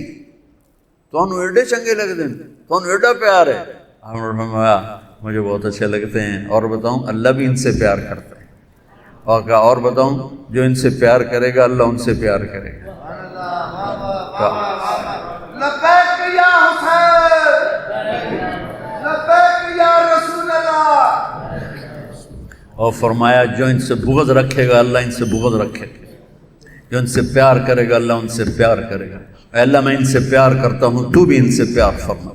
تو انہوں ایڈے چنگے لگ دیں، تو انہوں ایڈا پیار ہے۔ آپ نے فرمایا مجھے بہت اچھے لگتے ہیں، اور بتاؤں اللہ بھی ان سے پیار کرتا ہے، اور کہا اور بتاؤں جو ان سے پیار کرے گا اللہ ان سے پیار کرے گا۔ لبیک یا حسین، لبیک یا رسول اللہ۔ اور فرمایا جو ان سے بغض رکھے گا اللہ ان سے بغض رکھے گا، جو ان سے پیار کرے گا اللہ ان سے پیار کرے گا۔ اے اللہ میں ان سے پیار کرتا ہوں، تو بھی ان سے پیار فرما۔